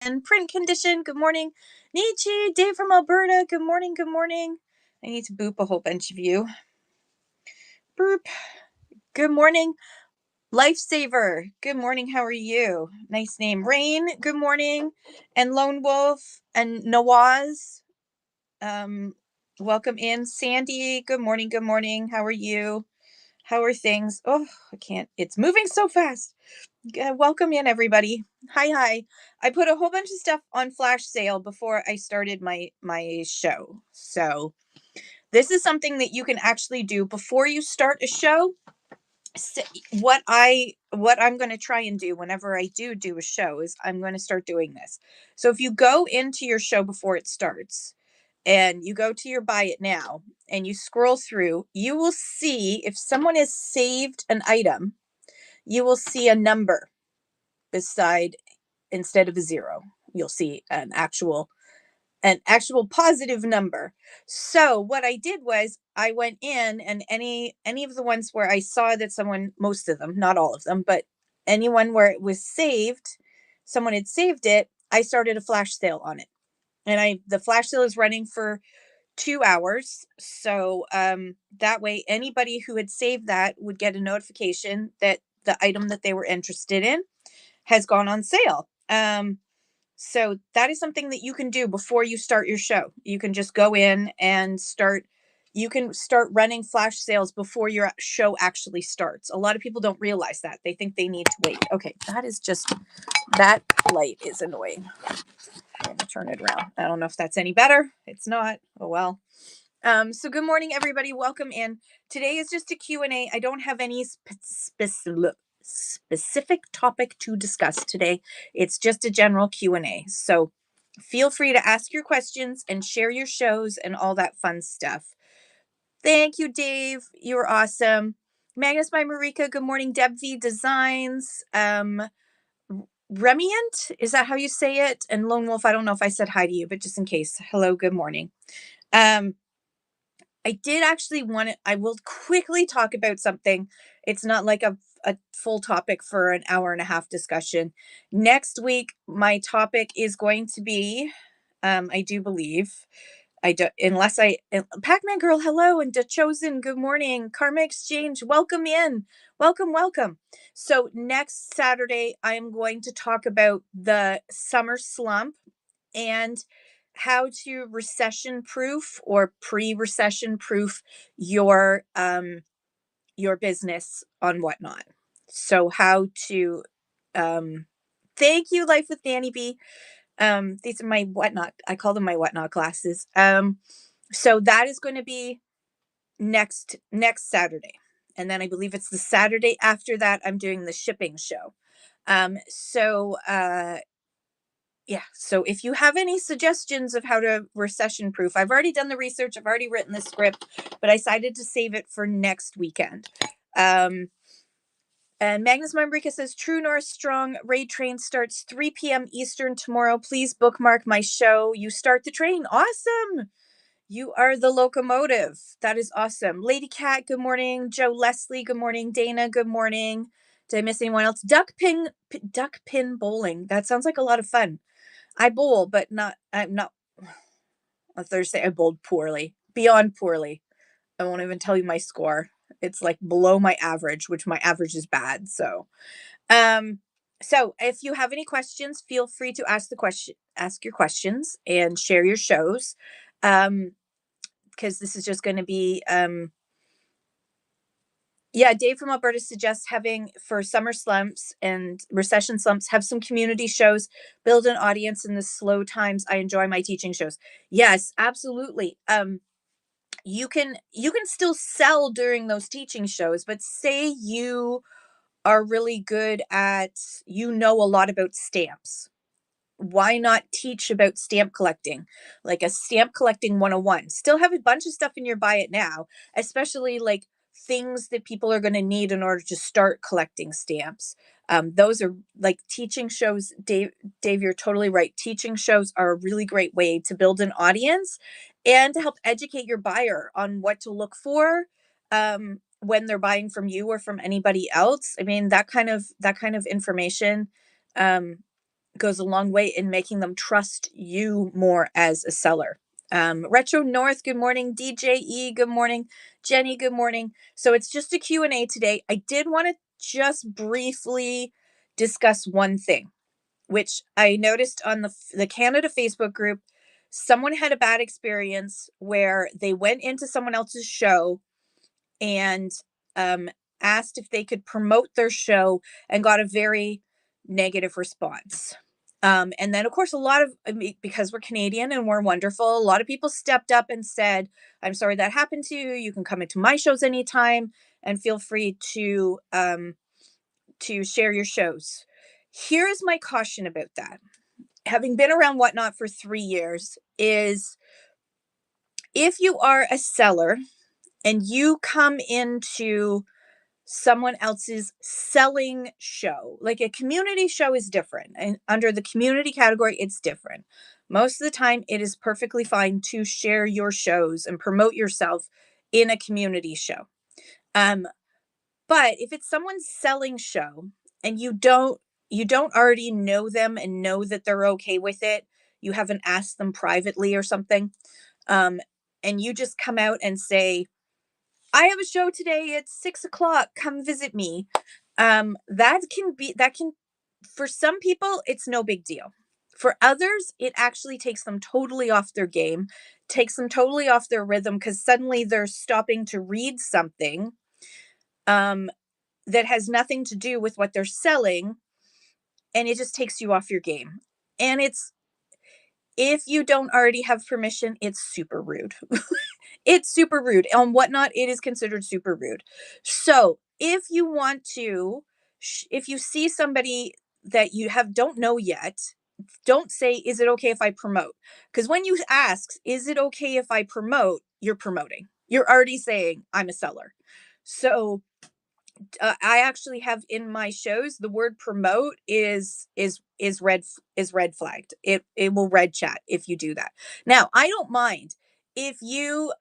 and print condition. Good morning, Nietzsche, Dave from Alberta. Good morning. Good morning. I need to boop a whole bunch of you. Boop. Good morning, Lifesaver. Good morning. How are you? Nice name. Rain. Good morning. And Lone Wolf and Nawaz. Welcome in. Sandy. Good morning. Good morning. How are you? How are things? Oh, I can't. It's moving so fast. Welcome in, everybody. Hi. I put a whole bunch of stuff on flash sale before I started my show. So this is something that you can actually do before you start a show. What I'm going to try and do whenever I do a show is I'm going to start doing this. So if you go into your show before it starts and you go to your buy it now and you scroll through, you will see if someone has saved an item, you will see a number beside instead of a zero. You'll see an actual positive number. So what I did was I went in and any of the ones where I saw that someone, most of them, not all of them, but anyone where it was saved, someone had saved it, I started a flash sale on it. And the flash sale is running for 2 hours. So that way anybody who had saved that would get a notification that the item that they were interested in has gone on sale. So that is something that you can do before you start your show. You can just go in and you can start running flash sales before your show actually starts. A lot of people don't realize that. They think they need to wait. Okay, that light is annoying. I'm going to turn it around. I don't know if that's any better. It's not. Oh well. So good morning, everybody. Welcome in. Today is just a Q&A. I don't have any specific topic to discuss today. It's just a general Q&A. So feel free to ask your questions and share your shows and all that fun stuff. Thank you, Dave. You're awesome. Magnus by Marika. Good morning, Deb V Designs. Remiant, is that how you say it? And Lone Wolf, I don't know if I said hi to you, but just in case. Hello, good morning. I did actually I will quickly talk about something. It's not like a full topic for an hour and a half discussion. Next week, my topic is going to be, I do believe, unless Pac-Man Girl, hello, and The Chosen, good morning. Karma Exchange, welcome in. Welcome. So next Saturday, I am going to talk about the summer slump and how to recession proof or pre-recession proof your business on Whatnot. So how to thank you, Life with Danny B. These are my Whatnot, I call them my Whatnot classes. So that is going to be next Saturday. And then I believe it's the Saturday after that I'm doing the shipping show. Yeah, so if you have any suggestions of how to recession proof, I've already done the research, I've already written the script, but I decided to save it for next weekend. And Magnus Mambrika says, True North Strong raid train starts 3 p.m. Eastern tomorrow. Please bookmark my show. You start the train. Awesome. You are the locomotive. That is awesome. Lady Cat, good morning. Joe Leslie, good morning. Dana, good morning. Did I miss anyone else? Duck pin bowling. That sounds like a lot of fun. I bowl, but I'm not on Thursday. I bowled poorly, beyond poorly. I won't even tell you my score. It's like below my average, which my average is bad. So if you have any questions, feel free to ask your questions and share your shows. Because this is just going to be, Dave from Alberta suggests having for summer slumps and recession slumps, have some community shows, build an audience in the slow times. I enjoy my teaching shows. Yes, absolutely. You can still sell during those teaching shows, but say you are really good at, a lot about stamps. Why not teach about stamp collecting, like a stamp collecting 101? Still have a bunch of stuff in your buy it now, especially like things that people are going to need in order to start collecting stamps. Those are like teaching shows. Dave, you're totally right. Teaching shows are a really great way to build an audience and to help educate your buyer on what to look for when they're buying from you or from anybody else. I mean, that kind of information goes a long way in making them trust you more as a seller. Retro North, good morning. DJE, good morning. Jenny, good morning. So it's just a Q&A today. I did want to just briefly discuss one thing, which I noticed on the Canada Facebook group. Someone had a bad experience where they went into someone else's show and um, asked if they could promote their show and got a very negative response. And then, of course, a lot of, because we're Canadian and we're wonderful, a lot of people stepped up and said, I'm sorry that happened to you. You can come into my shows anytime and feel free to share your shows. Here is my caution about that. Having been around Whatnot for 3 years, is if you are a seller and you come into someone else's selling show, like a community show is different. And under the community category, it's different. Most of the time, it is perfectly fine to share your shows and promote yourself in a community show. But if it's someone's selling show and you don't already know them and know that they're okay with it, you haven't asked them privately or something, um, and you just come out and say, I have a show today at 6 o'clock. Come visit me. That can, for some people, it's no big deal. For others, it actually takes them totally off their game, takes them totally off their rhythm because suddenly they're stopping to read something um, that has nothing to do with what they're selling, and it just takes you off your game. And if you don't already have permission, it's super rude. It's super rude. On Whatnot, it is considered super rude. So if you want to, if you see somebody that you don't know yet, don't say, is it okay if I promote? Because when you ask, is it okay if I promote? You're promoting. You're already saying, I'm a seller. So I actually have in my shows the word promote is red flagged. It will red chat if you do that. Now, I don't mind if you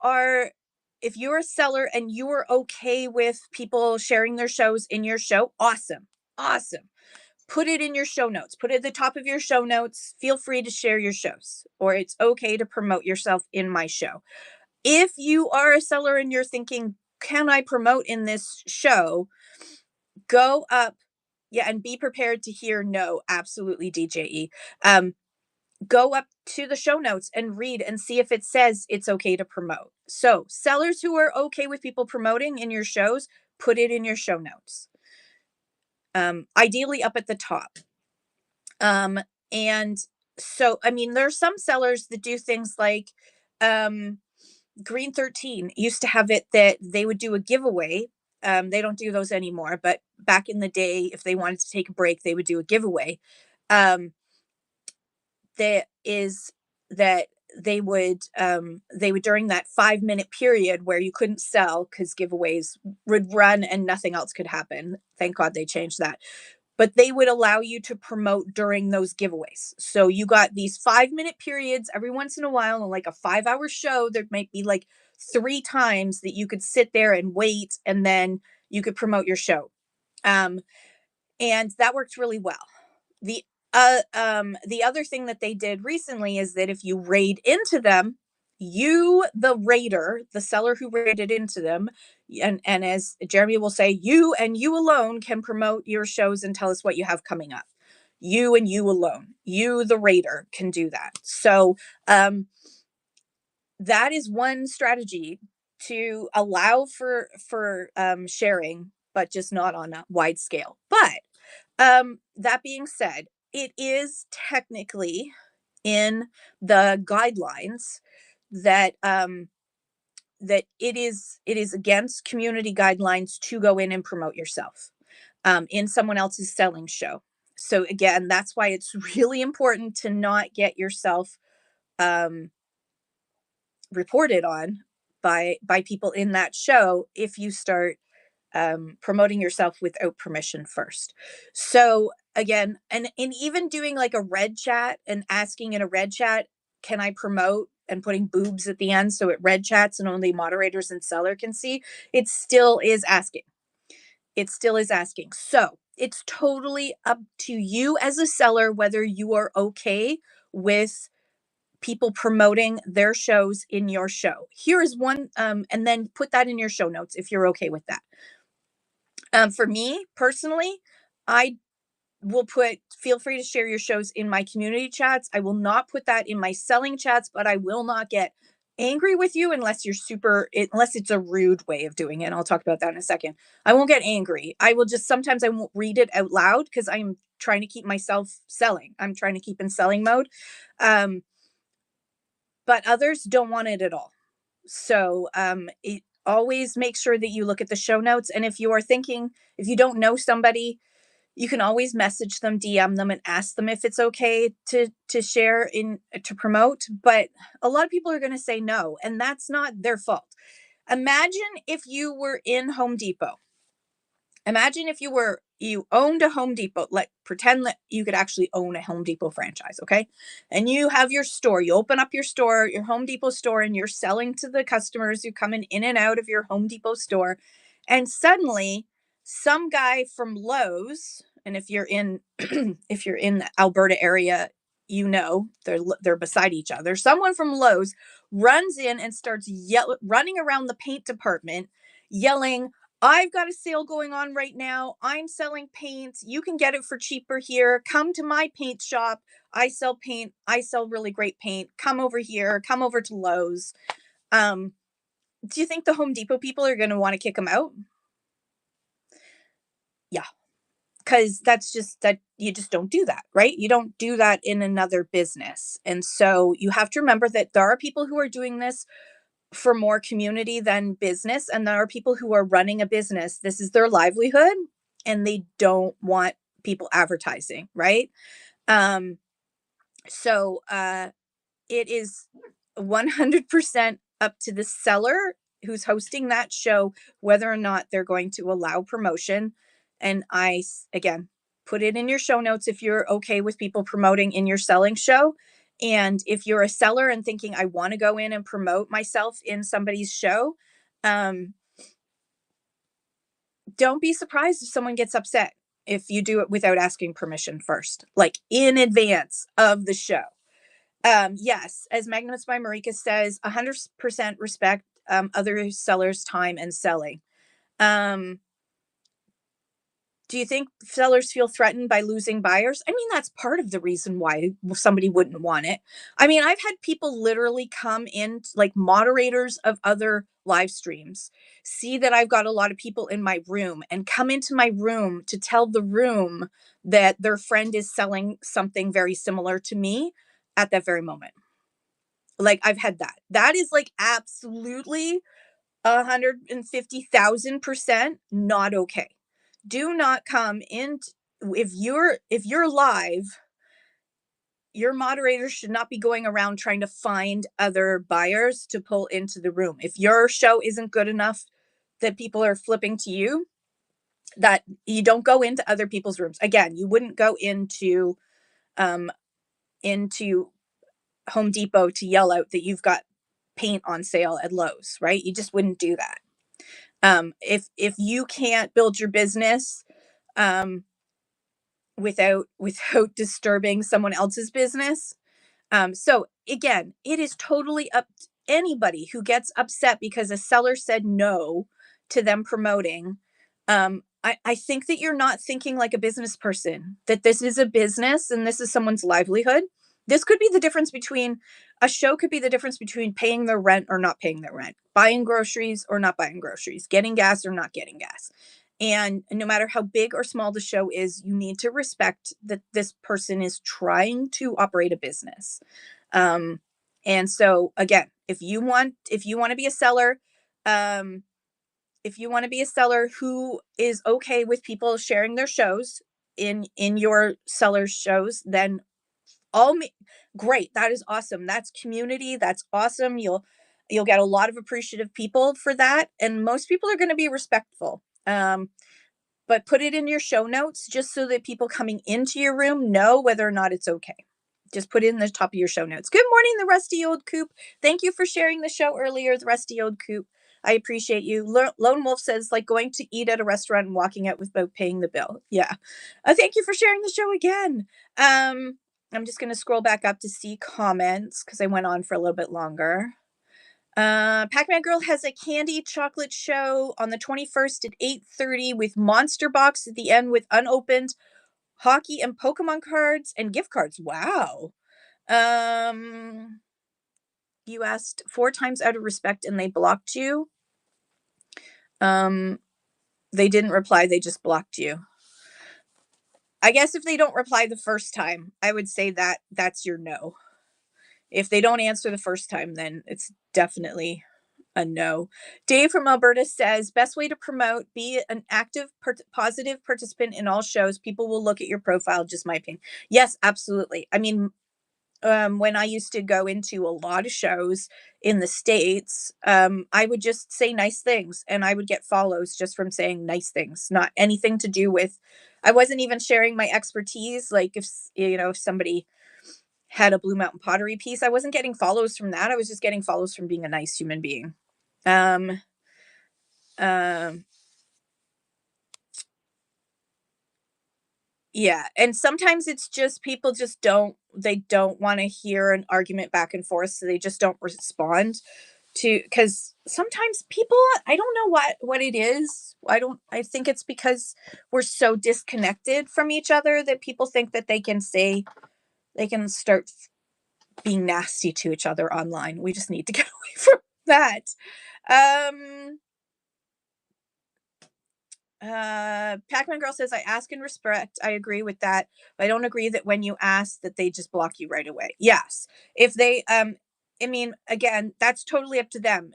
are if you're a seller and you are okay with people sharing their shows in your show. Awesome. Awesome. Put it in your show notes. Put it at the top of your show notes. Feel free to share your shows, or it's okay to promote yourself in my show. If you are a seller and you're thinking, can I promote in this show? Go up. Yeah, and be prepared to hear no, absolutely, DJE. Go up to the show notes and read and see if it says it's okay to promote. So, sellers who are okay with people promoting in your shows, put it in your show notes. Ideally up at the top. And so, I mean, there are some sellers that do things like Green 13 used to have it that they would do a giveaway. They don't do those anymore, but back in the day, if they wanted to take a break, they would do a giveaway. Um, that is that they would during that 5 minute period where you couldn't sell because giveaways would run and nothing else could happen. Thank God they changed that. But they would allow you to promote during those giveaways. So you got these 5 minute periods every once in a while, and like a 5 hour show, there might be like 3 times that you could sit there and wait, and then you could promote your show. Um, and that worked really well. The other thing that they did recently is that if you raid into them, you, the raider, the seller who raided into them, and as Jeremy will say, you and you alone can promote your shows and tell us what you have coming up. You and you alone, you, the raider, can do that. So that is one strategy to allow for sharing, but just not on a wide scale. But that being said, it is technically in the guidelines that that it is against community guidelines to go in and promote yourself in someone else's selling show. So again, that's why it's really important to not get yourself um, reported on by people in that show if you start promoting yourself without permission first. So again, and even doing like a red chat and asking in a red chat, can I promote, and putting boobs at the end so it red chats and only moderators and seller can see, it still is asking. It still is asking. So it's totally up to you as a seller whether you are okay with people promoting their shows in your show. Here is one, and then put that in your show notes if you're okay with that. For me personally, I will put feel free to share your shows in my community chats. I will not put that in my selling chats, but I will not get angry with you unless you're unless it's a rude way of doing it. I'll talk about that in a second. I won't get angry. I will just sometimes I won't read it out loud because I'm trying to keep myself selling. I'm trying to keep in selling mode. Um, but others don't want it at all. So always make sure that you look at the show notes. And if you are thinking, if you don't know somebody, you can always message them, DM them, and ask them if it's okay to share in to promote. But a lot of people are going to say no, and that's not their fault. Imagine if you were in Home Depot. Imagine if you owned a Home Depot. Like pretend that you could actually own a Home Depot franchise, okay? And you have your store. You open up your store, your Home Depot store, and you're selling to the customers who come in and out of your Home Depot store. And suddenly, some guy from Lowe's, and if you're in if you're in the Alberta area, you know they're beside each other. Someone from Lowe's runs in and starts running around the paint department, yelling, I've got a sale going on right now. I'm selling paint. You can get it for cheaper here. Come to my paint shop. I sell paint. I sell really great paint. Come over here. Come over to Lowe's. Um, do you think the Home Depot people are going to want to kick him out? Yeah, because that's just that you just don't do that, right? You don't do that in another business. And so you have to remember that there are people who are doing this for more community than business. And there are people who are running a business. This is their livelihood and they don't want people advertising, right? Um, so it is 100% up to the seller who's hosting that show whether or not they're going to allow promotion. And again, put it in your show notes if you're okay with people promoting in your selling show. And if you're a seller and thinking, I want to go in and promote myself in somebody's show, um, don't be surprised if someone gets upset if you do it without asking permission first, like in advance of the show. Yes, as Magnets by Marika says, 100% respect other sellers' time and selling. Um, do you think sellers feel threatened by losing buyers? I mean, that's part of the reason why somebody wouldn't want it. I mean, I've had people literally come in, like moderators of other live streams, see that I've got a lot of people in my room and come into my room to tell the room that their friend is selling something very similar to me at that very moment. Like I've had that. That is like absolutely 150,000% not okay. Do not come in if you're live, your moderators should not be going around trying to find other buyers to pull into the room. If your show isn't good enough that people are flipping to you, that you don't go into other people's rooms. Again, you wouldn't go um into Home Depot to yell out that you've got paint on sale at Lowe's, right? You just wouldn't do that. If you can't build your business um, without disturbing someone else's business, so again, it is totally up to anybody who gets upset because a seller said no to them promoting. I think that you're not thinking like a business person, that this is a business and this is someone's livelihood. This could be the difference between a show could be the difference between paying their rent or not paying their rent, buying groceries or not buying groceries, getting gas or not getting gas. And no matter how big or small the show is, you need to respect that this person is trying to operate a business. Um, and so again, if you want to be a seller, um, if you want to be a seller who is okay with people sharing their shows in your seller's shows, then all me great. That is awesome. That's community. That's awesome. You'll get a lot of appreciative people for that, and most people are going to be respectful. But put it in your show notes just so that people coming into your room know whether or not it's okay. Just put it in the top of your show notes. Good morning, the Rusty Old Coop. Thank you for sharing the show earlier, the Rusty Old Coop. I appreciate you. Lone Wolf says, like going to eat at a restaurant and walking out without paying the bill. Yeah. Thank you for sharing the show again. I'm just going to scroll back up to see comments because I went on for a little bit longer. Pac-Man Girl has a candy chocolate show on the 21st at 8:30 with Monster Box at the end with unopened hockey and Pokemon cards and gift cards. Wow. Um, you asked 4 times out of respect and they blocked you. Um, they didn't reply, they just blocked you. I guess if they don't reply the first time, I would say that that's your no. If they don't answer the first time, then it's definitely a no. Dave from Alberta says, best way to promote, be an active, positive participant in all shows. People will look at your profile, just my opinion. Yes, absolutely. I mean, when I used to go into a lot of shows in the States, I would just say nice things and I would get follows just from saying nice things, not anything to do with, I wasn't even sharing my expertise. Like if somebody had a Blue Mountain Pottery piece, I wasn't getting follows from that. I was just getting follows from being a nice human being. Um, um, yeah. And sometimes it's just people just they don't want to hear an argument back and forth. So they just don't respond to, because sometimes people, I don't know what it is. I think it's because we're so disconnected from each other that people think that they can start being nasty to each other online. We just need to get away from that. Um, Pac-Man Girl says, I ask and respect. I agree with that. But I don't agree that when you ask that they just block you right away. Yes. If they, I mean, again, that's totally up to them.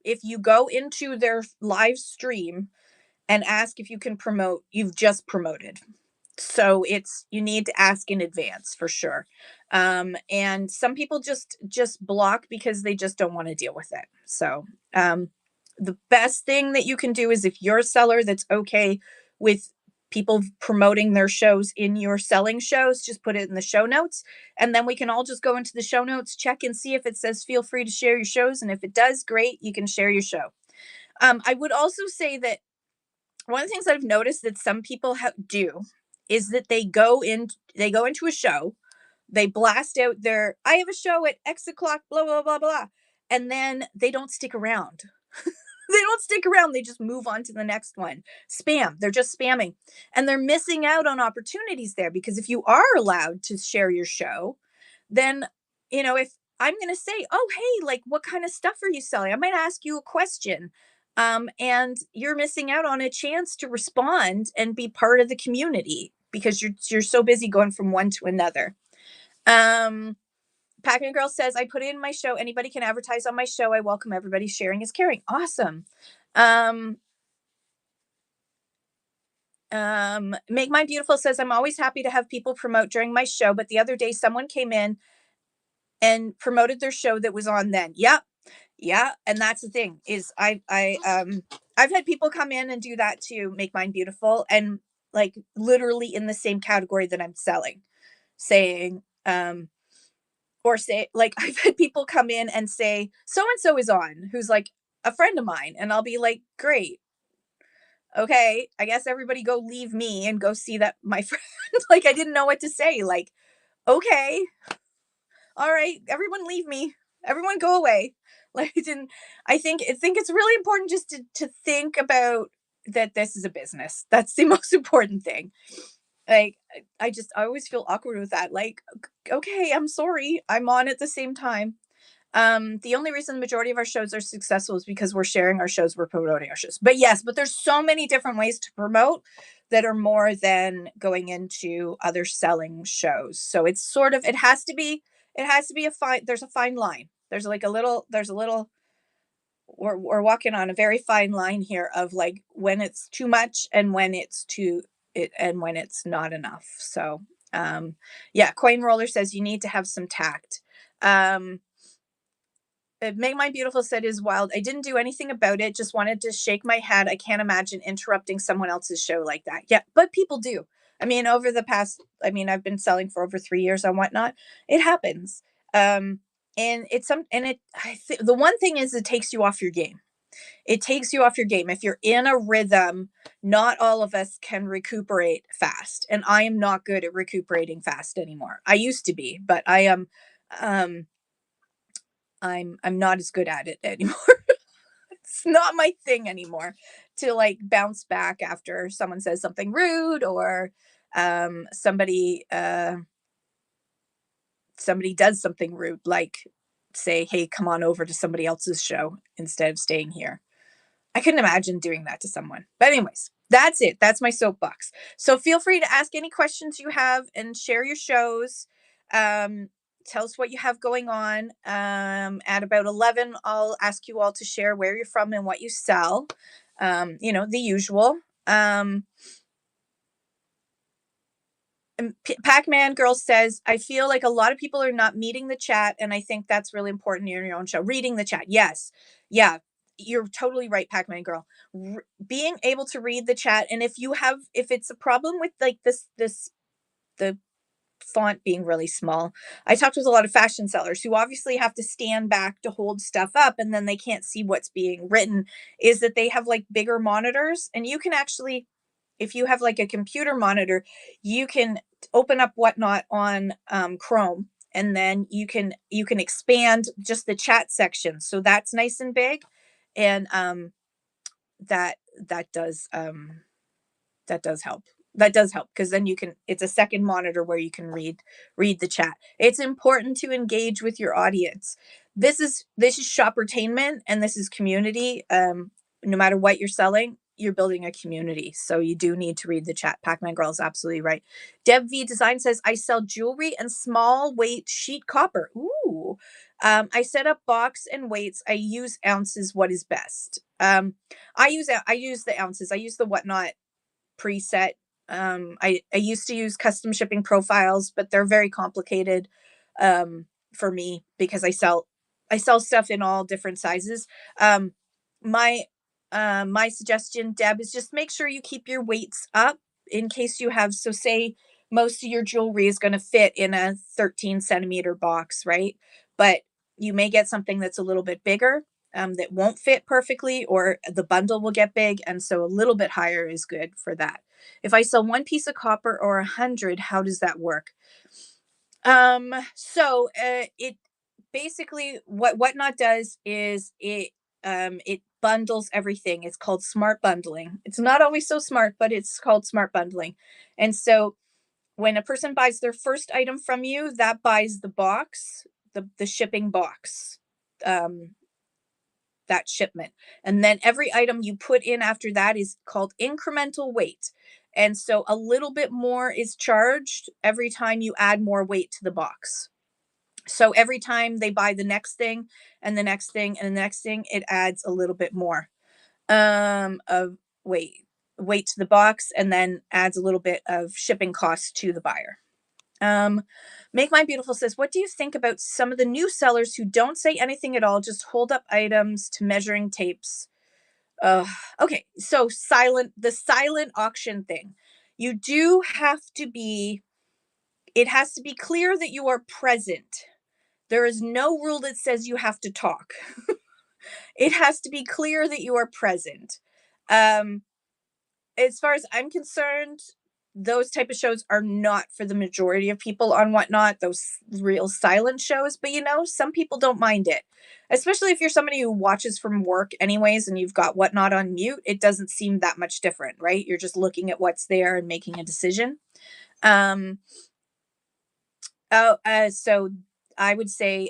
If you go into their live stream and ask if you can promote, you've just promoted. So you need to ask in advance for sure. And some people just block because they just don't want to deal with it. So the best thing that you can do is, if you're a seller that's okay with people promoting their shows in your selling shows, just put it in the show notes, and then we can all just go into the show notes, check and see if it says feel free to share your shows, and if it does, great, you can share your show. I would also say that one of the things I've noticed that some people do is that they go into a show, they blast out their I have a show at X o'clock, blah blah blah blah, and then they don't stick around. They don't stick around. They just move on to the next one. Spam. They're just spamming, and they're missing out on opportunities there, because if you are allowed to share your show, then if I'm going to say, oh hey, like what kind of stuff are you selling, I might ask you a question, and you're missing out on a chance to respond and be part of the community because you're so busy going from one to another. um Packing Girl says, I put it in my show, anybody can advertise on my show, I welcome everybody, sharing is caring. Awesome. um Make Mine Beautiful says, I'm always happy to have people promote during my show, but the other day someone came in and promoted their show that was on then. Yep. Yeah, and that's the thing is I've had people come in and do that to Make Mine Beautiful, and like literally in the same category that I'm selling, saying or say, like, I've had people come in and say so and so is on, who's like a friend of mine, and I'll be like, great, okay, I guess everybody go leave me and go see that my friend. Like, I didn't know what to say. Like, okay, all right, everyone leave me, everyone go away. Like, I didn't, I think it's really important just to think about that this is a business. That's the most important thing. Like, I always feel awkward with that. Like, okay, I'm sorry, I'm on at the same time. The only reason the majority of our shows are successful is because we're sharing our shows, we're promoting our shows. But yes, but there's so many different ways to promote that are more than going into other selling shows. So it's sort of, it has to be a fine, there's a fine line. There's a little we're walking on a very fine line here of like when it's too much and when it's too it and when it's not enough. So yeah, Coin Roller says you need to have some tact. Um Make Mine Beautiful said is wild. I didn't do anything about it. Just wanted to shake my head. I can't imagine interrupting someone else's show like that. Yeah, but people do. I mean, over the past, I mean, I've been selling for over 3 years on Whatnot. It happens. And it's some, and it, the one thing is it takes you off your game. It takes you off your game. If you're in a rhythm, not all of us can recuperate fast, and I am not good at recuperating fast anymore. I used to be, but I am um I'm not as good at it anymore. It's not my thing anymore to like bounce back after someone says something rude or somebody somebody does something rude, like say, hey, come on over to somebody else's show instead of staying here. I couldn't imagine doing that to someone. But anyways, that's it. That's my soapbox. So feel free to ask any questions you have and share your shows. Um, tell us what you have going on. At about 11, I'll ask you all to share where you're from and what you sell. The usual. Pac-Man Girl says, I feel like a lot of people are not meeting the chat, and I think that's really important in your own show. Reading the chat. Yes. Yeah. You're totally right, Pac-Man Girl. Being able to read the chat, and if it's a problem with like the font being really small. I talked with a lot of fashion sellers who obviously have to stand back to hold stuff up and then they can't see what's being written, is that they have like bigger monitors, and you can actually, if you have like a computer monitor, you can open up Whatnot on Chrome, and then you can expand just the chat section, so that's nice and big, and that that does that does help. That does help because then you can, it's a second monitor where you can read the chat. It's important to engage with your audience. This is shoppertainment, and this is community. No matter what you're selling, you're building a community. So you do need to read the chat. Pac-Man Girl is absolutely right. Deb V Design says, I sell jewelry and small weight sheet copper. Ooh. I set up box and weights. I use ounces. What is best? I use the ounces. I use the Whatnot preset. I used to use custom shipping profiles, but they're very complicated for me because I sell stuff in all different sizes. Um, my my suggestion, Deb, is just make sure you keep your weights up in case you have. So say most of your jewelry is going to fit in a 13 centimeter box, right? But you may get something that's a little bit bigger, that won't fit perfectly, or the bundle will get big. And so a little bit higher is good for that. If I sell one piece of copper or 100, how does that work? It basically, what Whatnot does is it bundles everything. It's called smart bundling. It's not always so smart, but it's called smart bundling. And so when a person buys their first item from you, that buys the box, the shipping box. Um, that shipment. And then every item you put in after that is called incremental weight. And so a little bit more is charged every time you add more weight to the box. So every time they buy the next thing and the next thing and the next thing, it adds a little bit more of weight to the box, and then adds a little bit of shipping costs to the buyer. Um, Make My Beautiful says, what do you think about some of the new sellers who don't say anything at all, just hold up items to measuring tapes? Uh, okay, so the silent auction thing. You do have to be, it has to be clear that you are present. There is no rule that says you have to talk. It has to be clear that you are present. Um, as far as I'm concerned, those type of shows are not for the majority of people on Whatnot, those real silent shows. But some people don't mind it, especially if you're somebody who watches from work anyways and you've got Whatnot on mute. It doesn't seem that much different, right? You're just looking at what's there and making a decision. Um, so I would say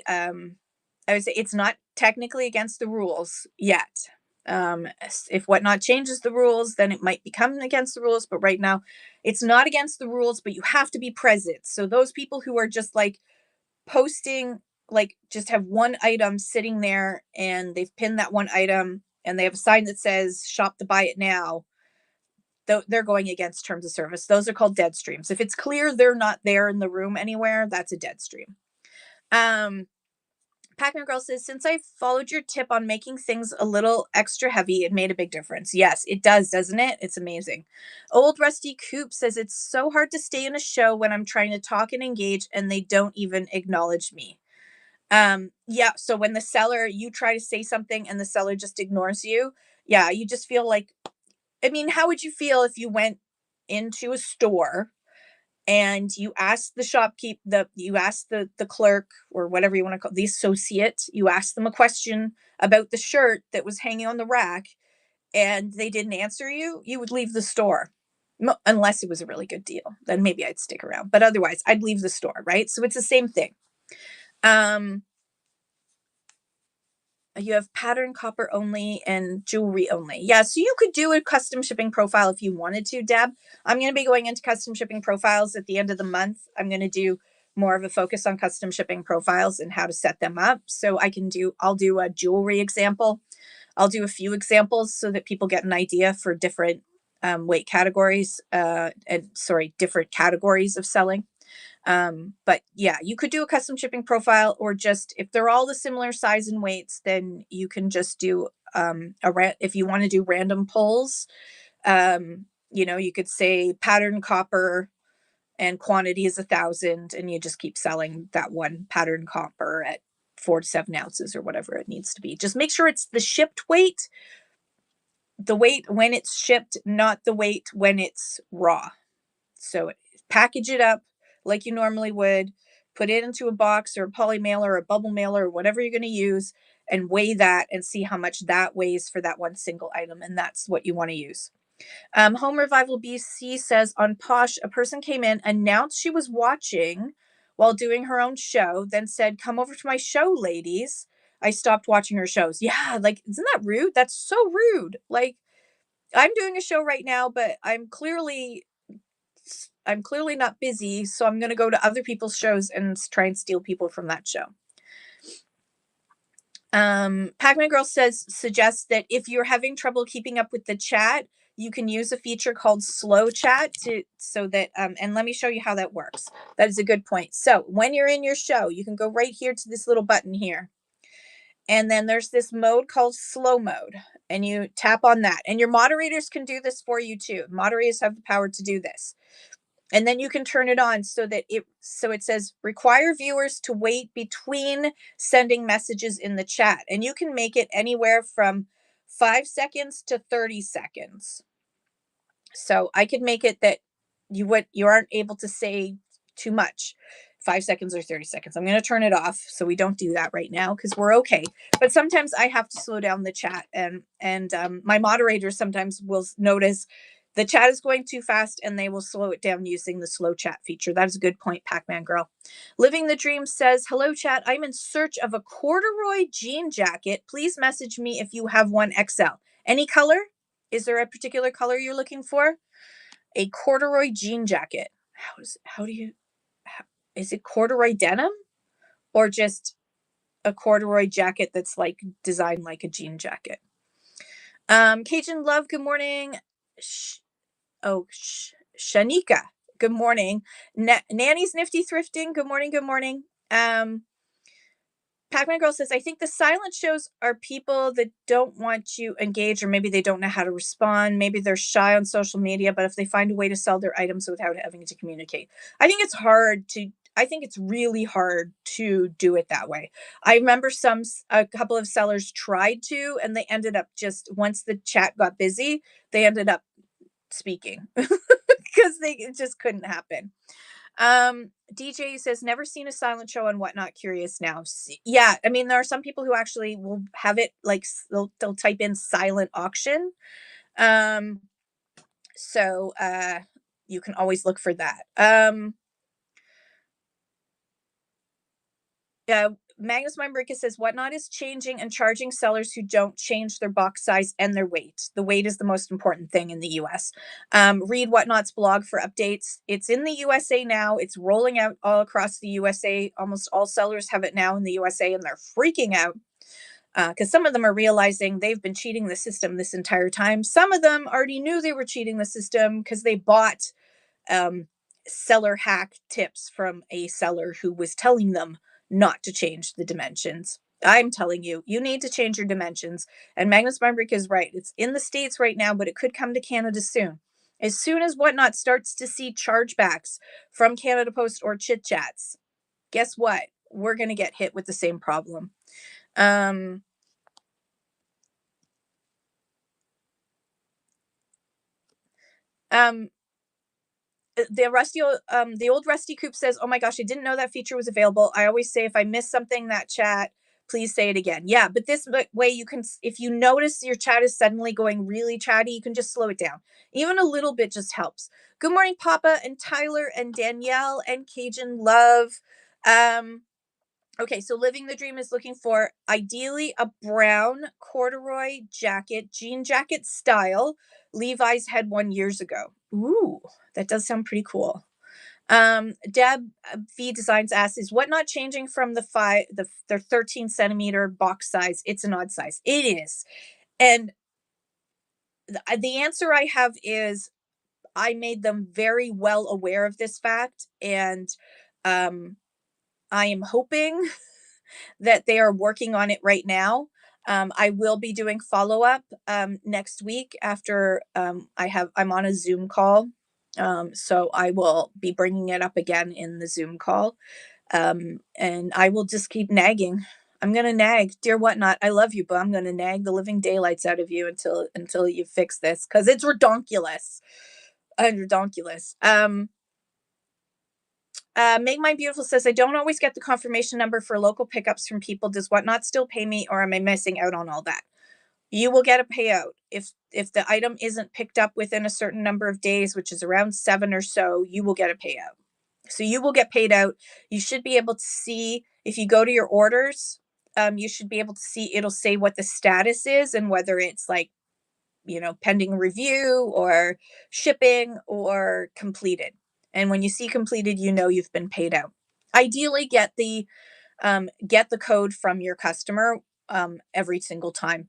it's not technically against the rules yet. If Whatnot changes the rules, then it might become against the rules. But right now, it's not against the rules, but you have to be present. So those people who are just like posting, like just have one item sitting there and they've pinned that one item and they have a sign that says shop to buy it now, they're going against terms of service. Those are called dead streams. If it's clear they're not there in the room anywhere, that's a dead stream. Um, Pac-Man Girl says, since I followed your tip on making things a little extra heavy, it made a big difference. Yes, it does, doesn't it? It's amazing. Old Rusty Coop says, it's so hard to stay in a show when I'm trying to talk and engage and they don't even acknowledge me. Yeah, so when the seller you try to say something and the seller just ignores you, yeah, you just feel like I mean, how would you feel if you went into a store and you asked you asked the clerk or whatever you want to call the associate, you asked them a question about the shirt that was hanging on the rack and they didn't answer you, you would leave the store. Unless it was a really good deal. Then maybe I'd stick around. But otherwise, I'd leave the store, right? So it's the same thing. Um you have pattern copper only and jewelry only. Yeah, so you could do a custom shipping profile if you wanted to, Deb. I'm going to be going into custom shipping profiles at the end of the month. I'm going to do more of a focus on custom shipping profiles and how to set them up. So I'll do a jewelry example. I'll do a few examples so that people get an idea for different weight categories and sorry, different categories of selling. But yeah, you could do a custom shipping profile, or just if they're all the similar size and weights, then you can just do if you want to do random pulls, you could say pattern copper and quantity is 1,000, and you just keep selling that one pattern copper at 4 to 7 ounces or whatever it needs to be. Just make sure it's the shipped weight, the weight when it's shipped, not the weight when it's raw. So package it up like you normally would, put it into a box or a poly mailer or a bubble mailer or whatever you're going to use, and weigh that and see how much that weighs for that one single item. And that's what you want to use. Home Revival BC says on Posh, a person came in, announced she was watching while doing her own show, then said, "Come over to my show, ladies." I stopped watching her shows. Yeah, like, isn't that rude? That's so rude. Like, I'm doing a show right now, but I'm clearly not busy, so I'm going to go to other people's shows and try and steal people from that show. Pac-Man Girl suggests that if you're having trouble keeping up with the chat, you can use a feature called slow chat and let me show you how that works. That is a good point. So when you're in your show, you can go right here to this little button here. And then there's this mode called slow mode, and you tap on that. And your moderators can do this for you too. Moderators have the power to do this. And then you can turn it on so it says require viewers to wait between sending messages in the chat, and you can make it anywhere from 5 seconds to 30 seconds. So I could make it that you aren't able to say too much. 5 seconds or 30 seconds. I'm going to turn it off so we don't do that right now because we're okay. But sometimes I have to slow down the chat, and my moderators sometimes will notice the chat is going too fast and they will slow it down using the slow chat feature. That is a good point, Pac-Man Girl. Living the Dream says, "Hello, chat. I'm in search of a corduroy jean jacket. Please message me if you have one XL. Any color? Is there a particular color you're looking for? A corduroy jean jacket. Is it corduroy denim or just a corduroy jacket that's like designed like a jean jacket?" Cajun Love, good morning. Shanika, good morning. Nanny's Nifty Thrifting, good morning, good morning. Pac-Man Girl says, "I think the silent shows are people that don't want to engage, or maybe they don't know how to respond. Maybe they're shy on social media, but if they find a way to sell their items without having to communicate." I think it's really hard to do it that way. I remember a couple of sellers tried to, and they ended up once the chat got busy, they ended up speaking because it just couldn't happen. DJ says, "Never seen a silent show on Whatnot. Curious now." Yeah, I mean, there are some people who actually will have it like they'll type in silent auction. Um, so you can always look for that. Yeah, Magnus Mimbrica says, "Whatnot is changing and charging sellers who don't change their box size and their weight. The weight is the most important thing in the US. Read Whatnot's blog for updates. It's in the USA now. It's rolling out all across the USA. Almost all sellers have it now in the USA, and they're freaking out because some of them are realizing they've been cheating the system this entire time. Some of them already knew they were cheating the system because they bought um, seller hack tips from a seller who was telling them not to change the dimensions. I'm telling you, you need to change your dimensions. And Magnus Mimbrick is right. It's in the States right now, but it could come to Canada soon. As soon as Whatnot starts to see chargebacks from Canada Post or Chit Chats, guess what? we're going to get hit with the same problem. Um, um, the old Rusty Coop says, "Oh my gosh, I didn't know that feature was available. I always say if I miss something that chat, please say it again." Yeah, but this way you can, if you notice your chat is suddenly going really chatty, you can just slow it down. Even a little bit just helps. Good morning, Papa and Tyler and Danielle and Cajun Love. Um, okay, so Living the Dream is looking for ideally a brown corduroy jacket, jean jacket style. Levi's had one years ago. Ooh, that does sound pretty cool. Deb V Designs asks, is Whatnot changing from the 13 centimeter box size? It's an odd size. It is. And the answer I have is I made them very well aware of this fact. And um, I am hoping that they are working on it right now. I will be doing follow up next week after I'm on a Zoom call. So I will be bringing it up again in the Zoom call. And I will just keep nagging. I'm gonna nag, dear Whatnot. I love you, but I'm gonna nag the living daylights out of you until you fix this because it's redonkulous. Redonkulous. Make Mine Beautiful says, I don't always get the confirmation number for local pickups from people. Does Whatnot still pay me, or am I missing out on all that? You will get a payout if the item isn't picked up within a certain number of days, which is around 7 or so. You will get a payout. So you will get paid out. You should be able to see if you go to your orders. You should be able to see, it'll say what the status is and whether it's like, pending review or shipping or completed. And when you see completed, you've been paid out. Ideally, get the code from your customer every single time.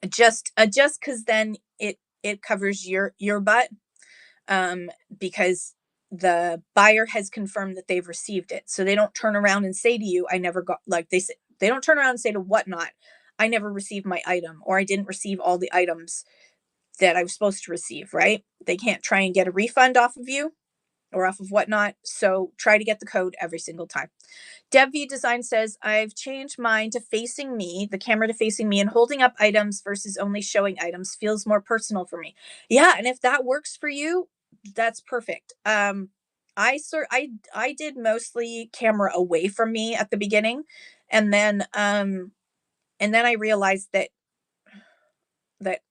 Just because then it covers your butt, because the buyer has confirmed that they've received it. So they don't turn around and say to you, I never got, like they say, they don't turn around and say to Whatnot, I never received my item, or I didn't receive all the items that I was supposed to receive, right? They can't try and get a refund off of you or off of Whatnot. So try to get the code every single time. Deb V Design says, I've changed mine to facing me, the camera to facing me, and holding up items versus only showing items feels more personal for me. Yeah, and if that works for you, that's perfect. I did mostly camera away from me at the beginning, and then I realized that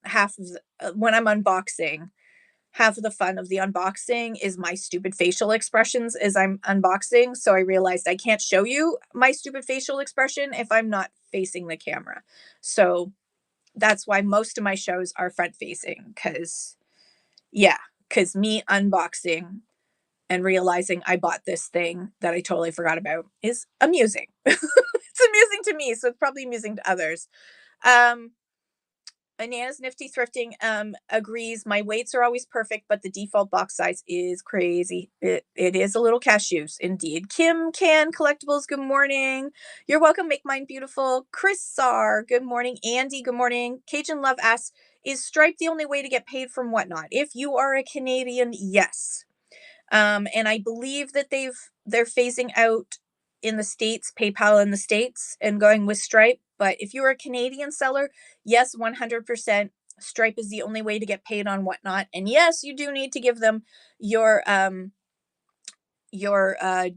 half of when I'm unboxing, half of the fun of the unboxing is my stupid facial expressions as I'm unboxing. So I realized I can't show you my stupid facial expression if I'm not facing the camera. So that's why most of my shows are front facing because me unboxing and realizing I bought this thing that I totally forgot about is amusing. It's amusing to me, so it's probably amusing to others. Um, Anana's Nifty Thrifting agrees. My weights are always perfect, but the default box size is crazy. It is a little cashews, indeed. Kim Can Collectibles, good morning. You're welcome. Make Mine Beautiful. Chris Sar, good morning. Andy, good morning. Cajun Love asks, is Stripe the only way to get paid from Whatnot? If you are a Canadian, yes. And I believe that they're phasing out in the States, PayPal in the States, and going with Stripe. But if you're a Canadian seller, yes, 100%. Stripe is the only way to get paid on Whatnot. And yes, you do need to give them your your uh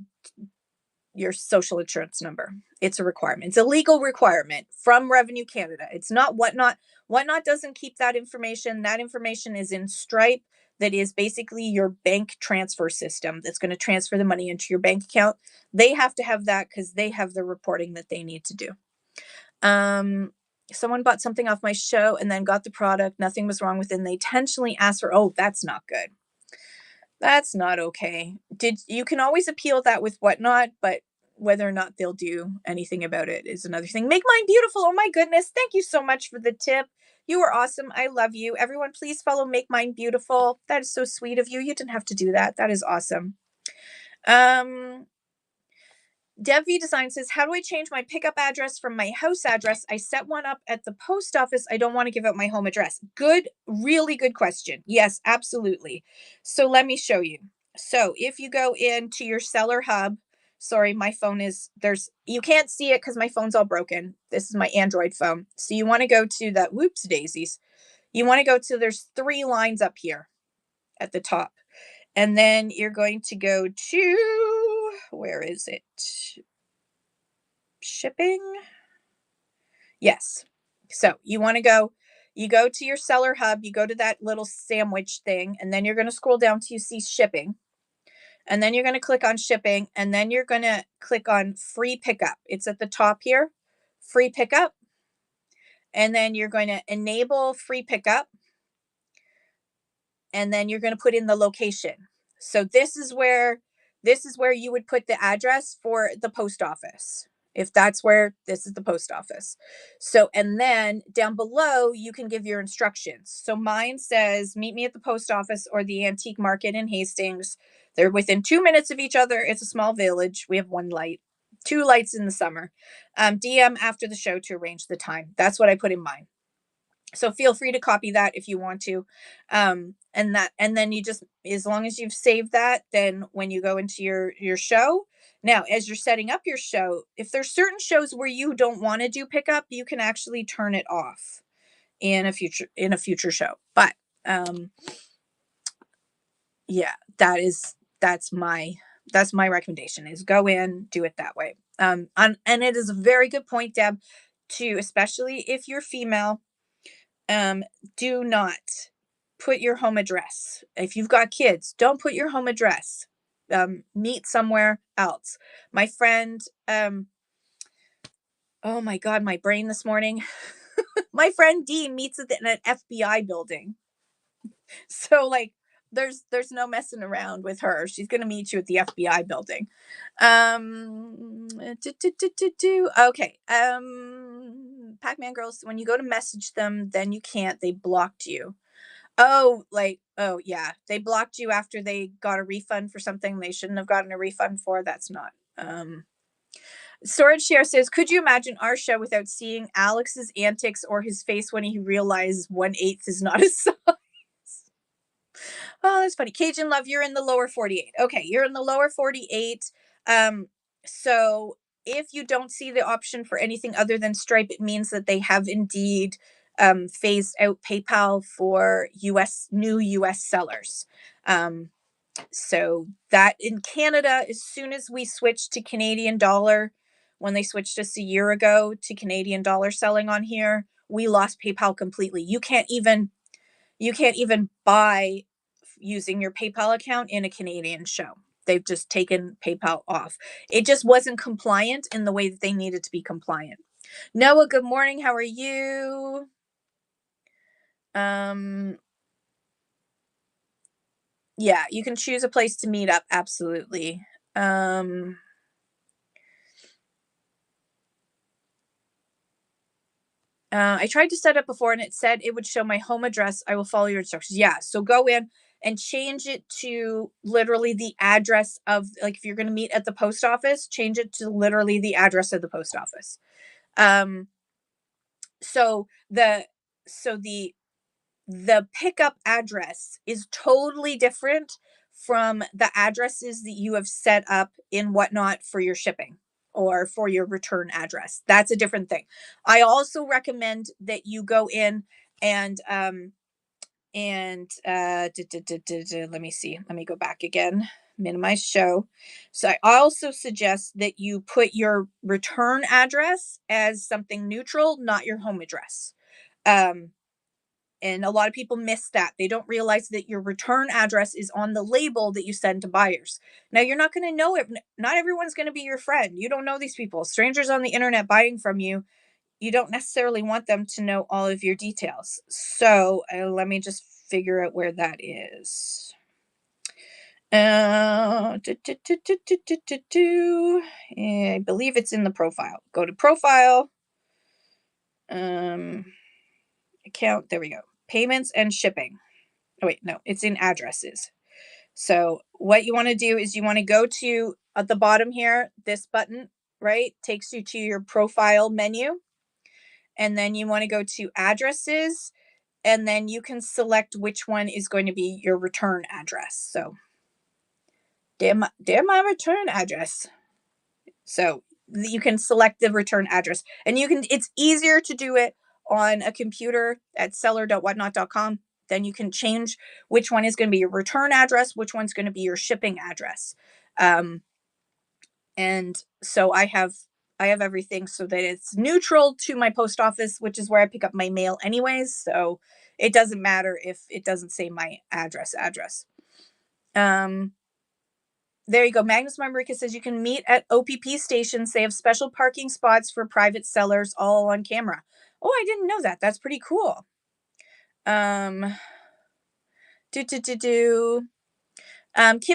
your social insurance number. It's a requirement. It's a legal requirement from Revenue Canada. It's not Whatnot. Whatnot doesn't keep that information. That information is in Stripe. That is basically your bank transfer system that's going to transfer the money into your bank account. They have to have that because they have the reporting that they need to do. Someone bought something off my show and then got the product. Nothing was wrong with it. And they intentionally asked for, oh, that's not good. That's not okay. You can always appeal that with Whatnot, but whether or not they'll do anything about it is another thing. Make Mine Beautiful. Oh my goodness. Thank you so much for the tip. You are awesome. I love you. Everyone, please follow Make Mine Beautiful. That is so sweet of you. You didn't have to do that. That is awesome. Dev Design says, how do I change my pickup address from my house address? I set one up at the post office. I don't want to give out my home address. Good, really good question. Yes, absolutely. So let me show you. So if you go into your seller hub, Sorry, my phone is you can't see it because my phone's all broken. This is my Android phone. So you want to go to that, whoops daisies. You want to go to, there's 3 lines up here at the top. And then you're going to go to, where is it? Shipping? Yes. So you go to your seller hub, you go to that little sandwich thing, and then you're going to scroll down till you see shipping. And then you're going to click on shipping, and then you're going to click on free pickup. It's at the top here, free pickup. And then you're going to enable free pickup. And then you're going to put in the location. So this is where you would put the address for the post office. If that's where, this is the post office. So, and then down below, you can give your instructions. So mine says, meet me at the post office or the antique market in Hastings. They're within 2 minutes of each other. It's a small village. We have 1 light, 2 lights in the summer. DM after the show to arrange the time. That's what I put in mine. So feel free to copy that if you want to. And then you just, as long as you've saved that, then when you go into your show, now as you're setting up your show, if there's certain shows where you don't want to do pickup, you can actually turn it off in a future show. But yeah, that's my recommendation, is go in, do it that way. And it is a very good point, Deb, to, especially if you're female, do not put your home address. If you've got kids, don't put your home address. Meet somewhere else. My friend, oh my God, my brain this morning. My friend Dee meets at an FBI building. So like, there's no messing around with her. She's gonna meet you at the FBI building. Okay. Pac-Man girls, when you go to message them, then you can't. They blocked you. Oh, like, oh yeah, they blocked you after they got a refund for something they shouldn't have gotten a refund for. That's not. Storage Share says, could you imagine our show without seeing Alex's antics or his face when he realizes 1/8 is not a size? Oh, that's funny. Cajun Love, you're in the lower 48. Okay, you're in the lower 48. So if you don't see the option for anything other than Stripe, it means that they have indeed phased out PayPal for new US sellers. So that in Canada, as soon as we switched to Canadian dollar, when they switched us a year ago to Canadian dollar selling on here, we lost PayPal completely. You can't even buy using your PayPal account in a Canadian show. They've just taken PayPal off. It just wasn't compliant in the way that they needed to be compliant. Noah, good morning. How are you? Yeah, you can choose a place to meet up. Absolutely. I tried to set up before and it said it would show my home address. I will follow your instructions. Yeah. So go in and change it to literally the address of, like, if you're going to meet at the post office, change it to literally the address of the post office. So the pickup address is totally different from the addresses that you have set up in Whatnot for your shipping or for your return address. That's a different thing. I also recommend that you go in and let me see. Let me go back again. Minimize show. So I also suggest that you put your return address as something neutral, not your home address. And a lot of people miss that. They don't realize that your return address is on the label that you send to buyers. Now, you're not going to know it. Not everyone's going to be your friend. You don't know these people. Strangers on the internet buying from you, you don't necessarily want them to know all of your details. So let me just figure out where that is. I believe it's in the profile. Go to profile. Account. There we go. Payments and shipping. Oh wait, no, it's in addresses. So what you want to do is you want to go to at the bottom here, this button, right? Takes you to your profile menu. And then you want to go to addresses, and then you can select which one is going to be your return address. So, my return address. So you can select the return address, and it's easier to do it on a computer at seller.whatnot.com. Then you can change which one is going to be your return address, which one's going to be your shipping address. And so I have everything so that it's neutral to my post office, which is where I pick up my mail anyways. So it doesn't matter if it doesn't say my address. There you go. Magnus Marmarica says you can meet at OPP stations. They have special parking spots for private sellers, all on camera. Oh, I didn't know that. That's pretty cool. Kim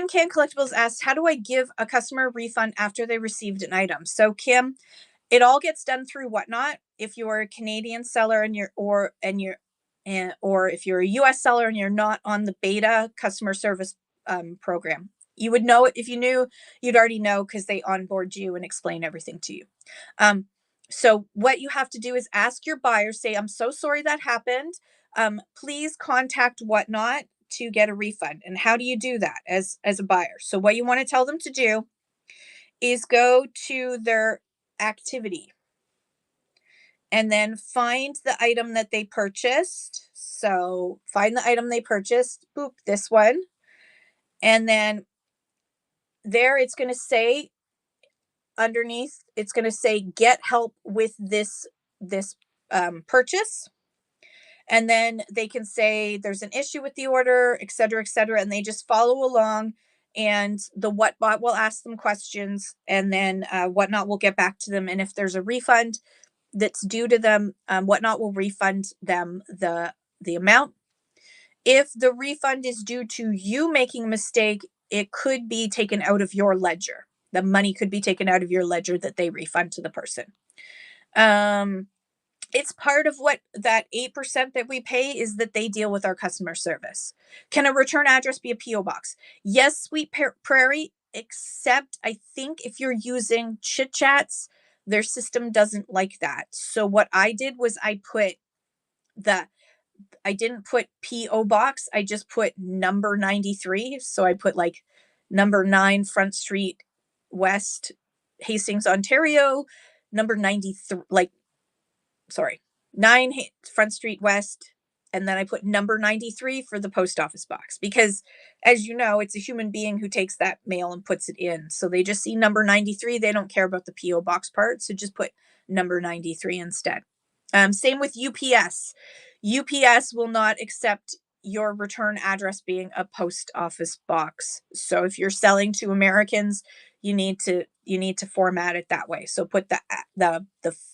Can Collectibles asks, how do I give a customer a refund after they received an item? So Kim, it all gets done through Whatnot. If you're a Canadian seller or if you're a US seller and you're not on the beta customer service program, you would know it. If you knew, you'd already know, because they onboard you and explain everything to you. So what you have to do is ask your buyer, say, I'm so sorry that happened. Please contact Whatnot to get a refund. And how do you do that as a buyer? So what you want to tell them to do is go to their activity and then find the item that they purchased. So find the item they purchased, boop, this one. And then there it's going to say underneath, it's going to say get help with this purchase. And then they can say there's an issue with the order, et cetera, and they just follow along. And the Whatbot will ask them questions, and then Whatnot will get back to them. And if there's a refund that's due to them, Whatnot will refund them the amount. If the refund is due to you making a mistake, it could be taken out of your ledger. The money could be taken out of your ledger that they refund to the person. It's part of what that 8% that we pay is, that they deal with our customer service. Can a return address be a P.O. box? Yes, Sweet Prairie, except I think if you're using Chit Chats, their system doesn't like that. So what I did was I didn't put P.O. box, I just put number 93. So I put like number 9 Front Street West, Hastings, Ontario, number 93, like, sorry, 9 Front Street West, and then I put number 93 for the post office box, because as you know, it's a human being who takes that mail and puts it in. So they just see number 93. They don't care about the PO box part. So just put number 93 instead. Same with UPS. UPS will not accept your return address being a post office box. So if you're selling to Americans, you need to format it that way. So put the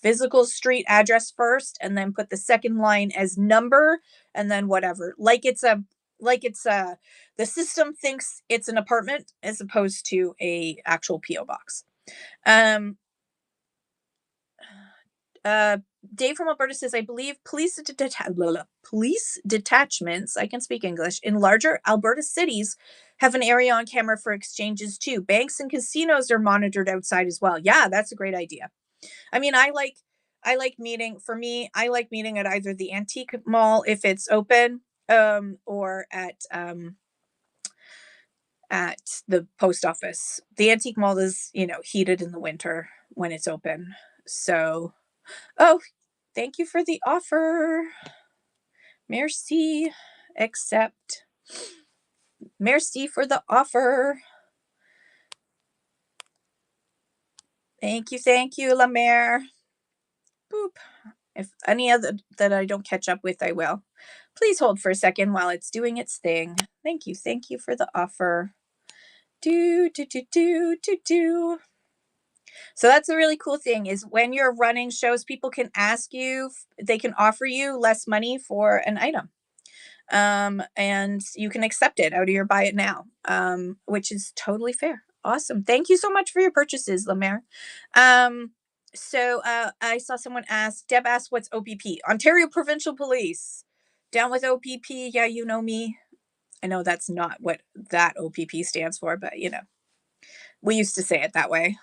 physical street address first, and then put the second line as number, and then whatever. The system thinks it's an apartment as opposed to a actual PO box. Dave from Alberta says, I believe police detachments, I can speak English, in larger Alberta cities have an area on camera for exchanges too. Banks and casinos are monitored outside as well. Yeah, that's a great idea. I mean, I like meeting, for me, I like meeting at either the antique mall if it's open, or at the post office. The antique mall is, heated in the winter when it's open. So, oh, thank you for the offer. Merci. Accept. Merci for the offer. Thank you, La Mer. Boop. If any other that I don't catch up with, I will. Please hold for a second while it's doing its thing. Thank you for the offer. Do. So that's a really cool thing, is when you're running shows, people can ask you, they can offer you less money for an item. And you can accept it out of your buy it now, which is totally fair. Awesome. Thank you so much for your purchases, Lemaire. So I saw someone ask, Deb asked, what's OPP? Ontario Provincial Police. Down with OPP. Yeah, you know me. I know that's not what that OPP stands for, but we used to say it that way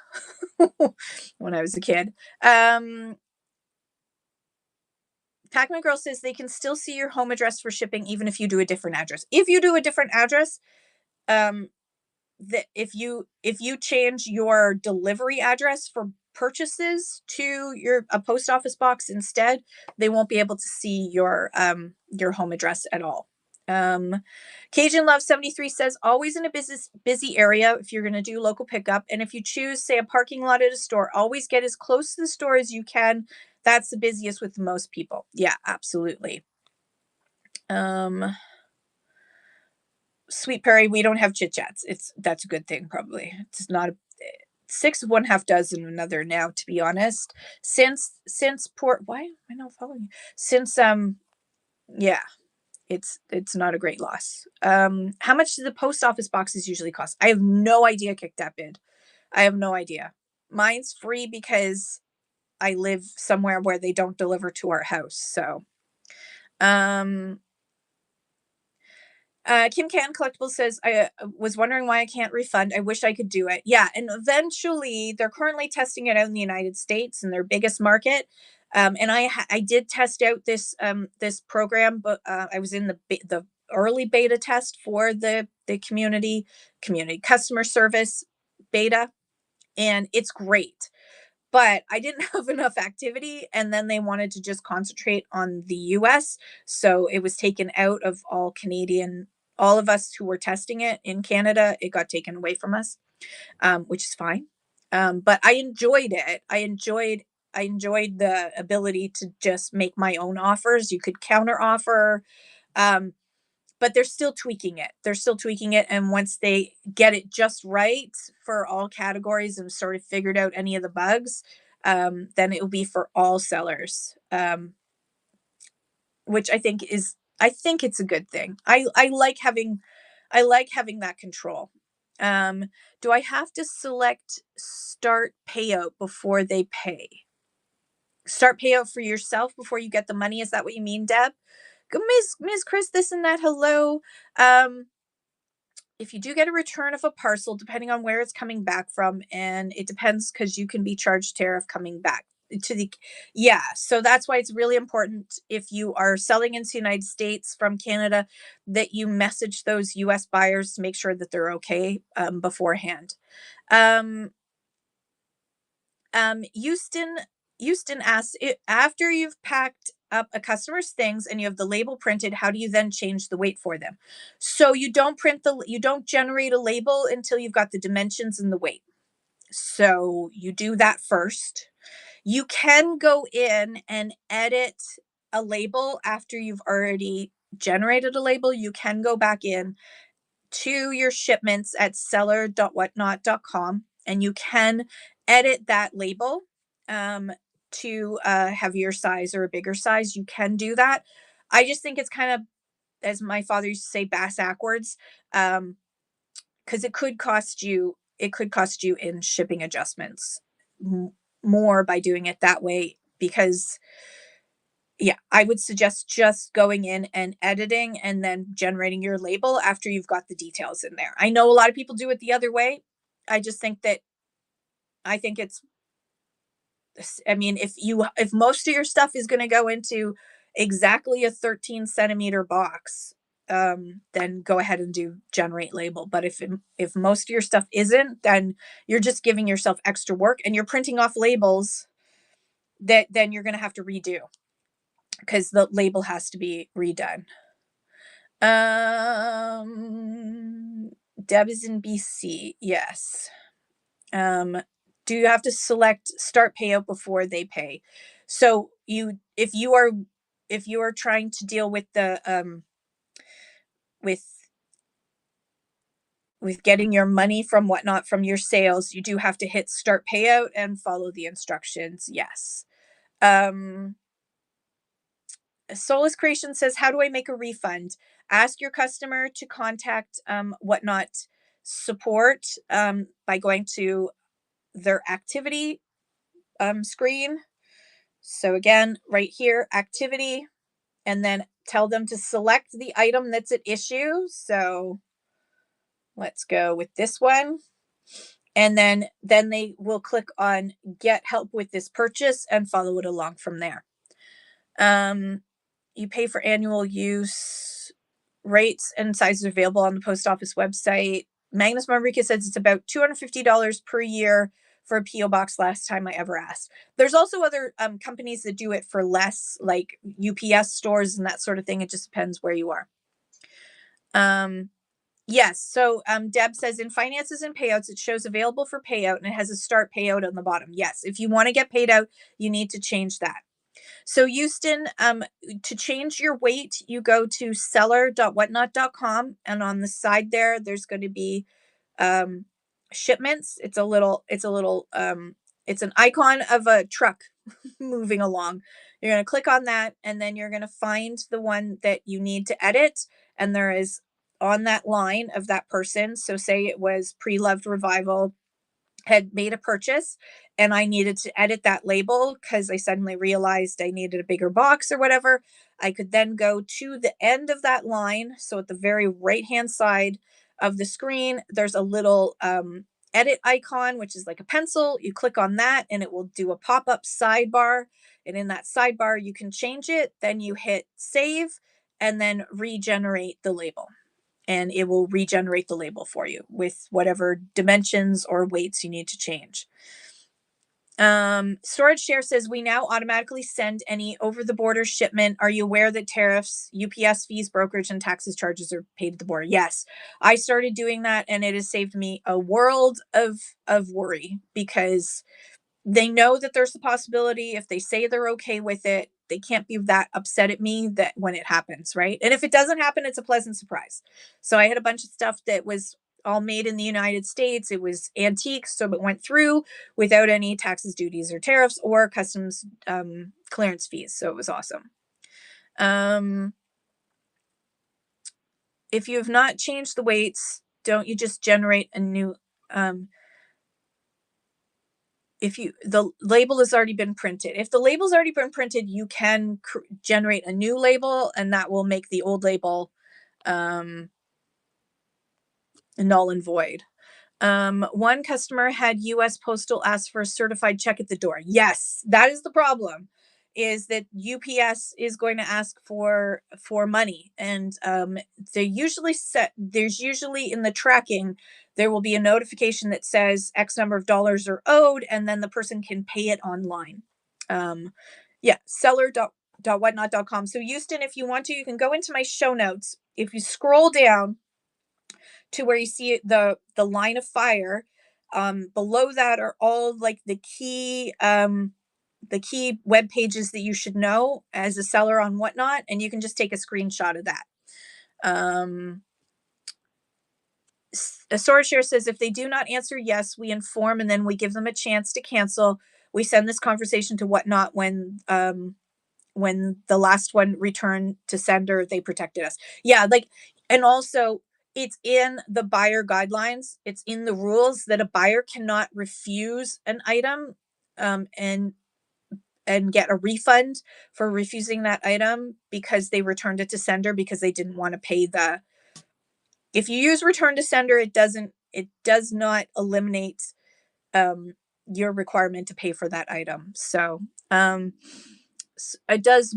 when I was a kid. Pac-Man Girl says they can still see your home address for shipping even if you do a different address. If you do a different address, that if you change your delivery address for purchases to a post office box instead, they won't be able to see your home address at all. Um, Cajun Love 73 says always in a busy area if you're going to do local pickup, and if you choose say a parking lot at a store, always get as close to the store as you can. That's the busiest with the most people. Yeah, absolutely. Sweet Perry, we don't have chit chats. That's a good thing, probably. It's not a six of one half dozen another now, to be honest. Since port why am I not following you? Since yeah, it's not a great loss. How much do the post office boxes usually cost? I have no idea, Kick that bid. I have no idea. Mine's free because I live somewhere where they don't deliver to our house. So um Kim Can Collectibles says, I was wondering why I can't refund. I wish I could do it. Yeah. And eventually, they're currently testing it out in the United States in their biggest market. And I did test out this program, but I was in the early beta test for the community customer service beta, and it's great. But I didn't have enough activity, and then they wanted to just concentrate on the US. So it was taken out of all of us who were testing it in Canada. It got taken away from us, which is fine. But I enjoyed it. I enjoyed the ability to just make my own offers. You could counter offer. Um, but they're still tweaking it. They're still tweaking it. And once they get it just right for all categories and sort of figured out any of the bugs, then it will be for all sellers, which I think it's a good thing. I like having that control. Do I have to select start payout before they pay? Start payout for yourself before you get the money. Is that what you mean, Deb? Ms. Chris, this and that. Hello. Um, if you do get a return of a parcel, depending on where it's coming back from, and it depends because you can be charged tariff coming back to the yeah. So that's why it's really important if you are selling into the United States from Canada that you message those US buyers to make sure that they're okay beforehand. Um, Houston asks, after you've packed up a customer's things and you have the label printed, how do you then change the weight for them? So you don't generate a label until you've got the dimensions and the weight. So you do that first. You can go in and edit a label after you've already generated a label. You can go back in to your shipments at seller.whatnot.com and you can edit that label to a heavier size or a bigger size. You can do that. I just think it's kind of, as my father used to say, bass backwards, because it could cost you in shipping adjustments more by doing it that way. Because yeah, I would suggest just going in and editing and then generating your label after you've got the details in there. I know a lot of people do it the other way. I just think that I think it's I mean, if most of your stuff is going to go into exactly a 13 centimeter box, then go ahead and do generate label. But if most of your stuff isn't, then you're just giving yourself extra work and you're printing off labels that then you're going to have to redo because the label has to be redone. Deb is in BC. Yes. Do you have to select start payout before they pay? So if you are trying to deal with the with getting your money from Whatnot from your sales, you do have to hit start payout and follow the instructions. Yes. Soulless Creation says, how do I make a refund? Ask your customer to contact Whatnot support by going to their activity screen. So again, right here, activity, and then tell them to select the item that's at issue. So let's go with this one. And then they will click on get help with this purchase and follow it along from there. You pay for annual use. Rates and sizes available on the post office website. Magnus Marika says it's about $250 per year for a PO box last time I ever asked. There's also other companies that do it for less, like UPS stores and that sort of thing. It just depends where you are. Yes. So Deb says in finances and payouts, it shows available for payout and it has a start payout on the bottom. Yes. If you want to get paid out, you need to change that. So Houston, to change your weight, you go to seller.whatnot.com, and on the side there's going to be shipments. It's an icon of a truck moving along. You're going to click on that, and then you're going to find the one that you need to edit. And there is on that line of that person. So say it was Pre-Loved Revival had made a purchase and I needed to edit that label because I suddenly realized I needed a bigger box or whatever. I could then go to the end of that line. So at the very right hand side of the screen, there's a little edit icon, which is like a pencil. You click on that and it will do a pop up sidebar. And in that sidebar, you can change it. Then you hit save and then regenerate the label, and it will regenerate the label for you with whatever dimensions or weights you need to change. Storage Share says we now automatically send any over the border shipment. Are you aware that tariffs, UPS fees, brokerage, and taxes charges are paid at the border? Yes, I started doing that, and it has saved me a world of worry, because they know that there's a possibility. If they say they're okay with it, they can't be that upset at me that when it happens, right? And if it doesn't happen, it's a pleasant surprise. So I had a bunch of stuff that was all made in the United States. It was antique, so it went through without any taxes, duties, or tariffs or customs clearance fees. So it was awesome. If you have not changed the weights, don't you just generate a new if the label has already been printed. If the label's already been printed, you can generate a new label, and that will make the old label null and void. One customer had US Postal ask for a certified check at the door. Yes, that is the problem, is that UPS is going to ask for money, and there's usually in the tracking there will be a notification that says X number of dollars are owed, and then the person can pay it online. Yeah, seller.whatnot.com. So Houston, if you want to, you can go into my show notes. If you scroll down to where you see the line of fire, below that are all like the key web pages that you should know as a seller on Whatnot, and you can just take a screenshot of that. A Storage Share says if they do not answer yes, we inform and then we give them a chance to cancel. We send this conversation to Whatnot when the last one returned to sender, they protected us. Yeah, like, and also it's in the buyer guidelines. It's in the rules that a buyer cannot refuse an item and get a refund for refusing that item because they returned it to sender because they didn't want to pay the. If you use return to sender, it does not eliminate your requirement to pay for that item. So does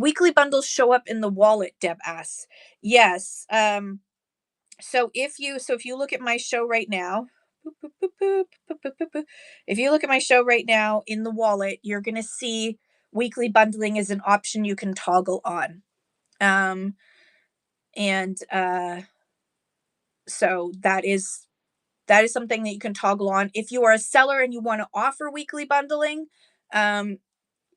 weekly bundles show up in the wallet? Deb asks. Yes. So if you look at my show right now, if you look at my show right now in the wallet, you're going to see weekly bundling is an option you can toggle on. So that is something that you can toggle on. If you are a seller and you want to offer weekly bundling,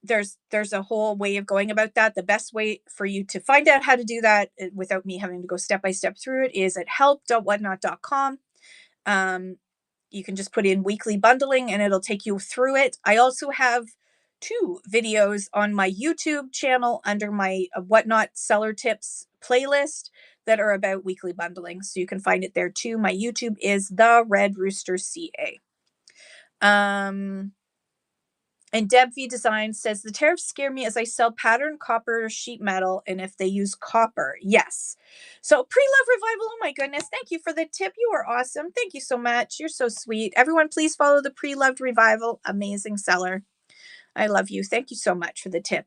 there's a whole way of going about that. The best way for you to find out how to do that without me having to go step by step through it is at help.whatnot.com. You can just put in weekly bundling and it'll take you through it. I also have 2 videos on my YouTube channel under my Whatnot seller tips playlist that are about weekly bundling. So you can find it there too. My YouTube is the Red Rooster CA. And Deb V Design says the tariffs scare me as I sell patterned copper sheet metal, and if they use copper. Yes. So Pre-Love Revival, oh my goodness, thank you for the tip. You are awesome. Thank you so much. You're so sweet. Everyone, please follow the Pre-Loved Revival. Amazing seller. I love you. Thank you so much for the tip.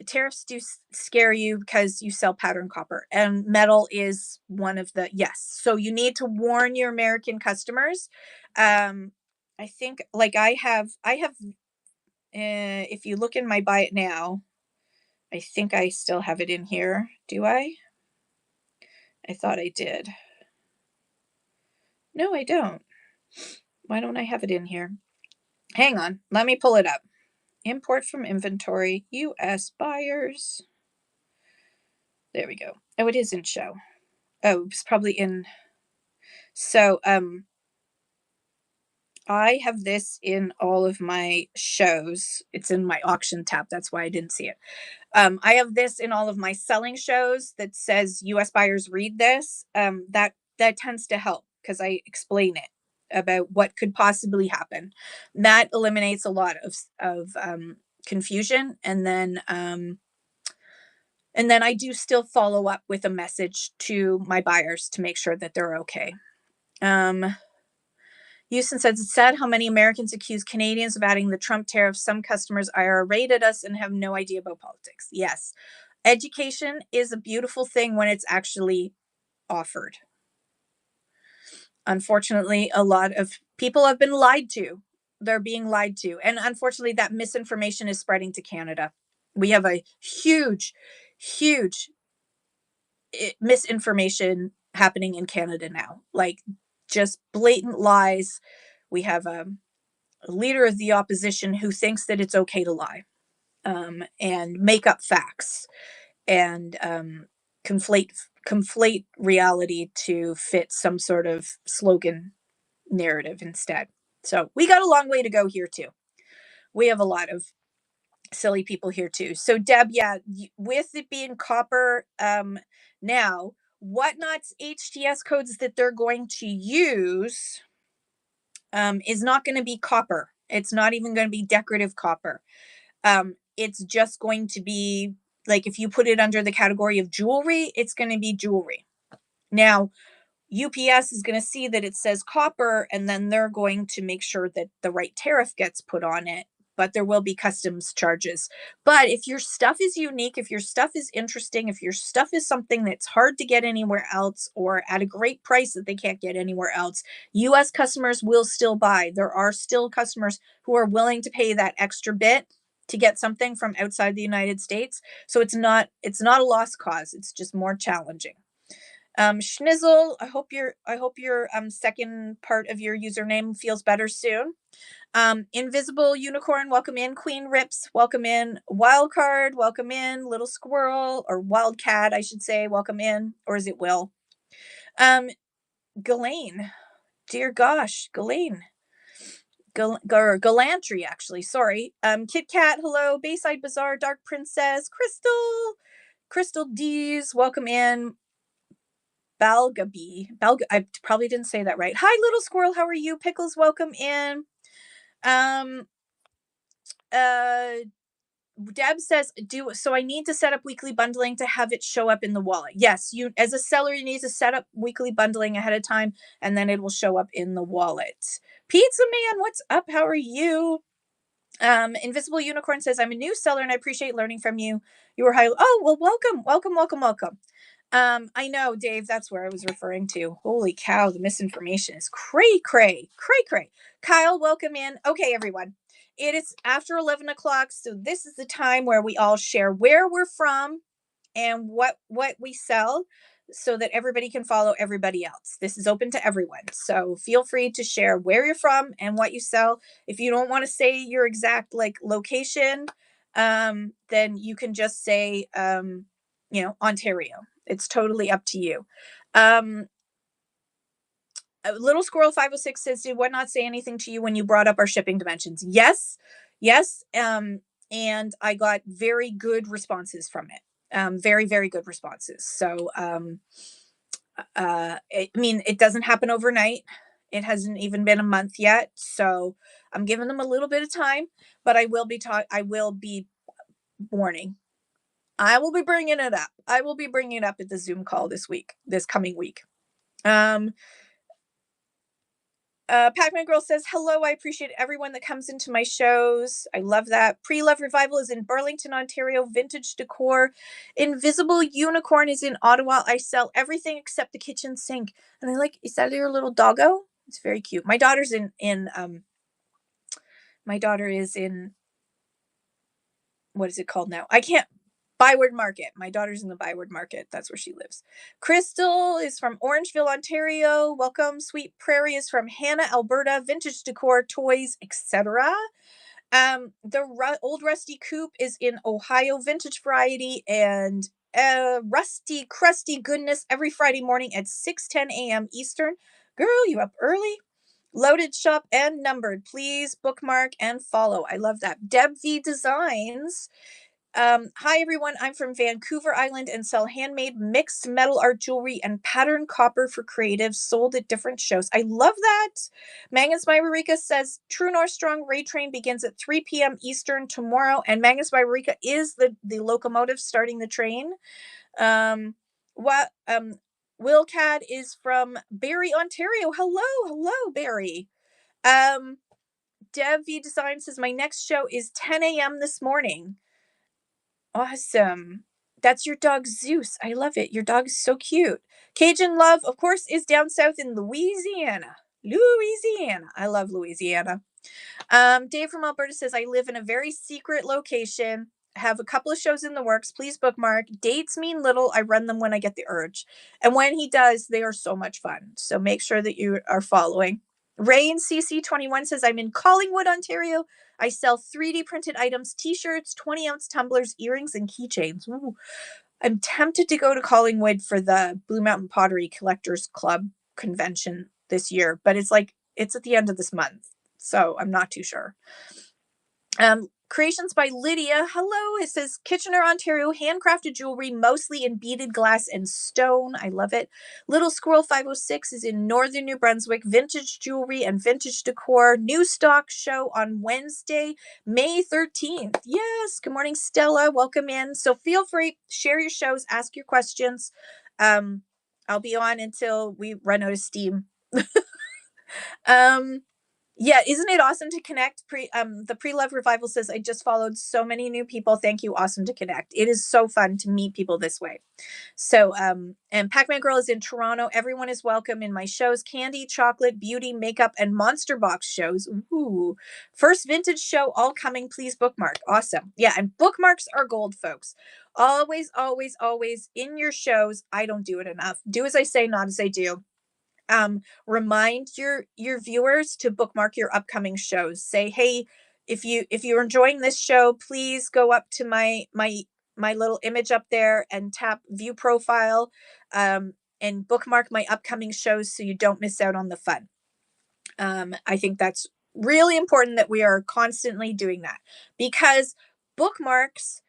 tariffs do scare you because you sell pattern copper, and metal is one of the, yes. So you need to warn your American customers. I think like I have if you look in my buy it now, I think I still have it in here. Do I? I thought I did. No, I don't. Why don't I have it in here? Hang on. Let me pull it up. Import from inventory, US buyers. There we go. Oh, it is in show. Oh, it's probably in. So, I have this in all of my shows. It's in my auction tab. That's why I didn't see it. I have this in all of my selling shows that says US buyers read this. That tends to help because I explain it about what could possibly happen. That eliminates a lot of confusion, and then I do still follow up with a message to my buyers to make sure that they're okay. Houston says it's sad how many Americans accuse Canadians of adding the Trump tariffs. Some customers IRA rated us and have no idea about politics. Yes. Education is a beautiful thing when it's actually offered. Unfortunately, a lot of people have been lied to. They're being lied to. And unfortunately, that misinformation is spreading to Canada. We have a huge, huge misinformation happening in Canada now. Like just blatant lies. We have a leader of the opposition who thinks that it's okay to lie, and make up facts, and conflate reality to fit some sort of slogan narrative instead. So we got a long way to go here too. We have a lot of silly people here too. So Deb, yeah, with it being copper, now Whatnot's HTS codes that they're going to use is not going to be copper. It's not even going to be decorative copper. It's just going to be like if you put it under the category of jewelry, it's going to be jewelry. Now, UPS is going to see that it says copper, and then they're going to make sure that the right tariff gets put on it. But there will be customs charges. But if your stuff is unique, if your stuff is interesting, if your stuff is something that's hard to get anywhere else or at a great price that they can't get anywhere else, US customers will still buy. There are still customers who are willing to pay that extra bit to get something from outside the United States. So it's not a lost cause. It's just more challenging. Schnizzle, I hope your second part of your username feels better soon. Invisible Unicorn, welcome in. Queen Rips, welcome in. Wildcard, welcome in. Little Squirrel, or Wildcat, I should say, welcome in. Or is it Will? Ghislaine, dear gosh, Ghislaine. Galantry, actually, sorry. Kit Kat, hello. Bayside Bazaar, Dark Princess, Crystal D's, welcome in. I probably didn't say that right. Hi, Little Squirrel, how are you? Pickles, welcome in. Deb says, so I need to set up weekly bundling to have it show up in the wallet. Yes, you as a seller, you need to set up weekly bundling ahead of time, and then it will show up in the wallet. Pizza Man, what's up? How are you? Invisible Unicorn says, I'm a new seller and I appreciate learning from you. You were high. Oh, well, welcome. I know, Dave, that's where I was referring to. Holy cow, the misinformation is cray. Kyle, welcome in. Okay, everyone. It is after 11 o'clock, so this is the time where we all share where we're from and what we sell so that everybody can follow everybody else. This is open to everyone. So feel free to share where you're from and what you sell. If you don't want to say your exact like location, then you can just say Ontario. It's totally up to you. Little Squirrel 506 says, did Whatnot say anything to you when you brought up our shipping dimensions? Yes. And I got very good responses from it. Very, very good responses. So, it doesn't happen overnight. It hasn't even been a month yet. So I'm giving them a little bit of time, but I will be warning. I will be bringing it up. I will be bringing it up at the Zoom call this coming week. Pac-Man Girl says, hello, I appreciate everyone that comes into my shows. I love that. Pre-Love Revival is in Burlington, Ontario. Vintage Decor. Invisible Unicorn is in Ottawa. I sell everything except the kitchen sink. And I like, is that your little doggo? It's very cute. My daughter's my daughter is in, what is it called now? I can't, Byward Market. My daughter's in the Byward Market. That's where she lives. Crystal is from Orangeville, Ontario. Welcome. Sweet Prairie is from Hannah, Alberta. Vintage Decor, Toys, etc. The Old Rusty Coop is in Ohio. Vintage Variety and Rusty Crusty Goodness every Friday morning at 6:10 a.m. Eastern. Girl, you up early? Loaded Shop and Numbered. Please bookmark and follow. I love that. Deb V Designs. Hi everyone, I'm from Vancouver Island and sell handmade mixed metal art jewelry and patterned copper for creatives sold at different shows. I love that. Magnus Marika says True North Strong Raid Train begins at 3 p.m. Eastern tomorrow, and Magnus Marika is the locomotive starting the train. What Wilcad is from Barrie, Ontario. Hello, Barrie. Dev V Design says my next show is 10 a.m. this morning. Awesome. That's your dog Zeus. I love it. Your dog is so cute. Cajun Love, of course, is down south in Louisiana. Louisiana. I love Louisiana. Dave from Alberta says, I live in a very secret location. Have a couple of shows in the works. Please bookmark. Dates mean little. I run them when I get the urge. And when he does, they are so much fun. So make sure that you are following. Ray in CC21 says, I'm in Collingwood, Ontario. I sell 3D printed items, t-shirts, 20-ounce tumblers, earrings, and keychains. Ooh. I'm tempted to go to Collingwood for the Blue Mountain Pottery Collectors Club convention this year, but it's at the end of this month, so I'm not too sure. Creations by Lydia. Hello. It says Kitchener, Ontario, handcrafted jewelry, mostly in beaded glass and stone. I love it. Little Squirrel 506 is in Northern New Brunswick. Vintage jewelry and vintage decor. New stock show on Wednesday, May 13th. Yes. Good morning, Stella. Welcome in. So feel free, share your shows, ask your questions. I'll be on until we run out of steam. Yeah, isn't it awesome to connect? The Pre-Love Revival says, I just followed so many new people. Thank you. Awesome to connect. It is so fun to meet people this way. So, and Pac-Man Girl is in Toronto. Everyone is welcome in my shows. Candy, chocolate, beauty, makeup, and monster box shows. Ooh. First vintage show all coming. Please bookmark. Awesome. Yeah, and bookmarks are gold, folks. Always, always, always in your shows. I don't do it enough. Do as I say, not as I do. Remind your viewers to bookmark your upcoming shows. Say, hey, if you're enjoying this show, please go up to my little image up there and tap view profile, and bookmark my upcoming shows so you don't miss out on the fun. I think that's really important that we are constantly doing that, because bookmarks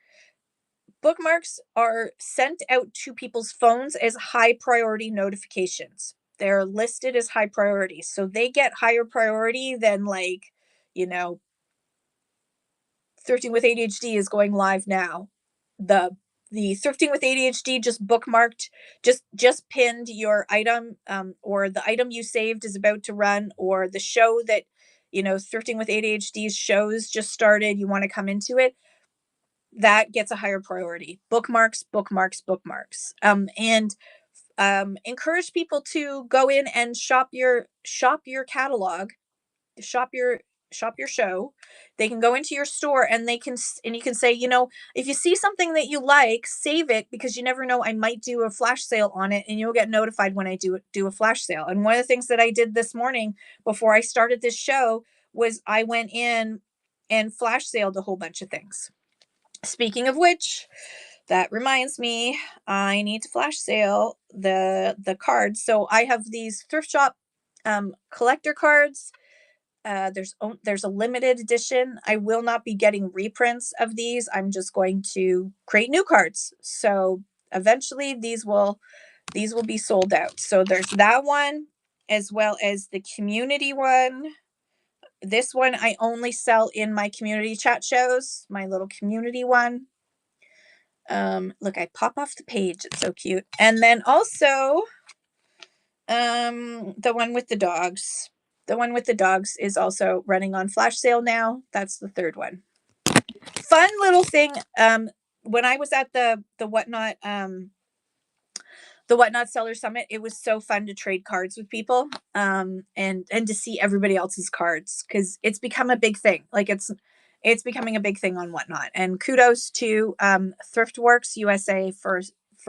are sent out to people's phones as high priority notifications. They're listed as high priority. So they get higher priority than, like, you know, Thrifting with ADHD is going live now. The Thrifting with ADHD just bookmarked, just pinned your item, or the item you saved is about to run, or the show that, Thrifting with ADHD's shows just started, you want to come into it, that gets a higher priority. Bookmarks, bookmarks, bookmarks. And encourage people to go in and shop your catalog, shop your show. They can go into your store and you can say, if you see something that you like, save it, because you never know, I might do a flash sale on it, and you'll get notified when I do a flash sale. And one of the things that I did this morning before I started this show was I went in and flash saled a whole bunch of things. Speaking of which, that reminds me, I need to flash sale the cards. So I have these thrift shop collector cards. There's a limited edition. I will not be getting reprints of these. I'm just going to create new cards. So eventually these will be sold out. So there's that one, as well as the community one. This one I only sell in my community chat shows, my little community one. Look, I pop off the page. It's so cute. And then also, the one with the dogs. The one with the dogs is also running on flash sale now. That's the third one. Fun little thing. When I was at the Whatnot Seller Summit, it was so fun to trade cards with people, and to see everybody else's cards, because it's become a big thing. Like it's becoming a big thing on Whatnot. And kudos to Thriftworks USA for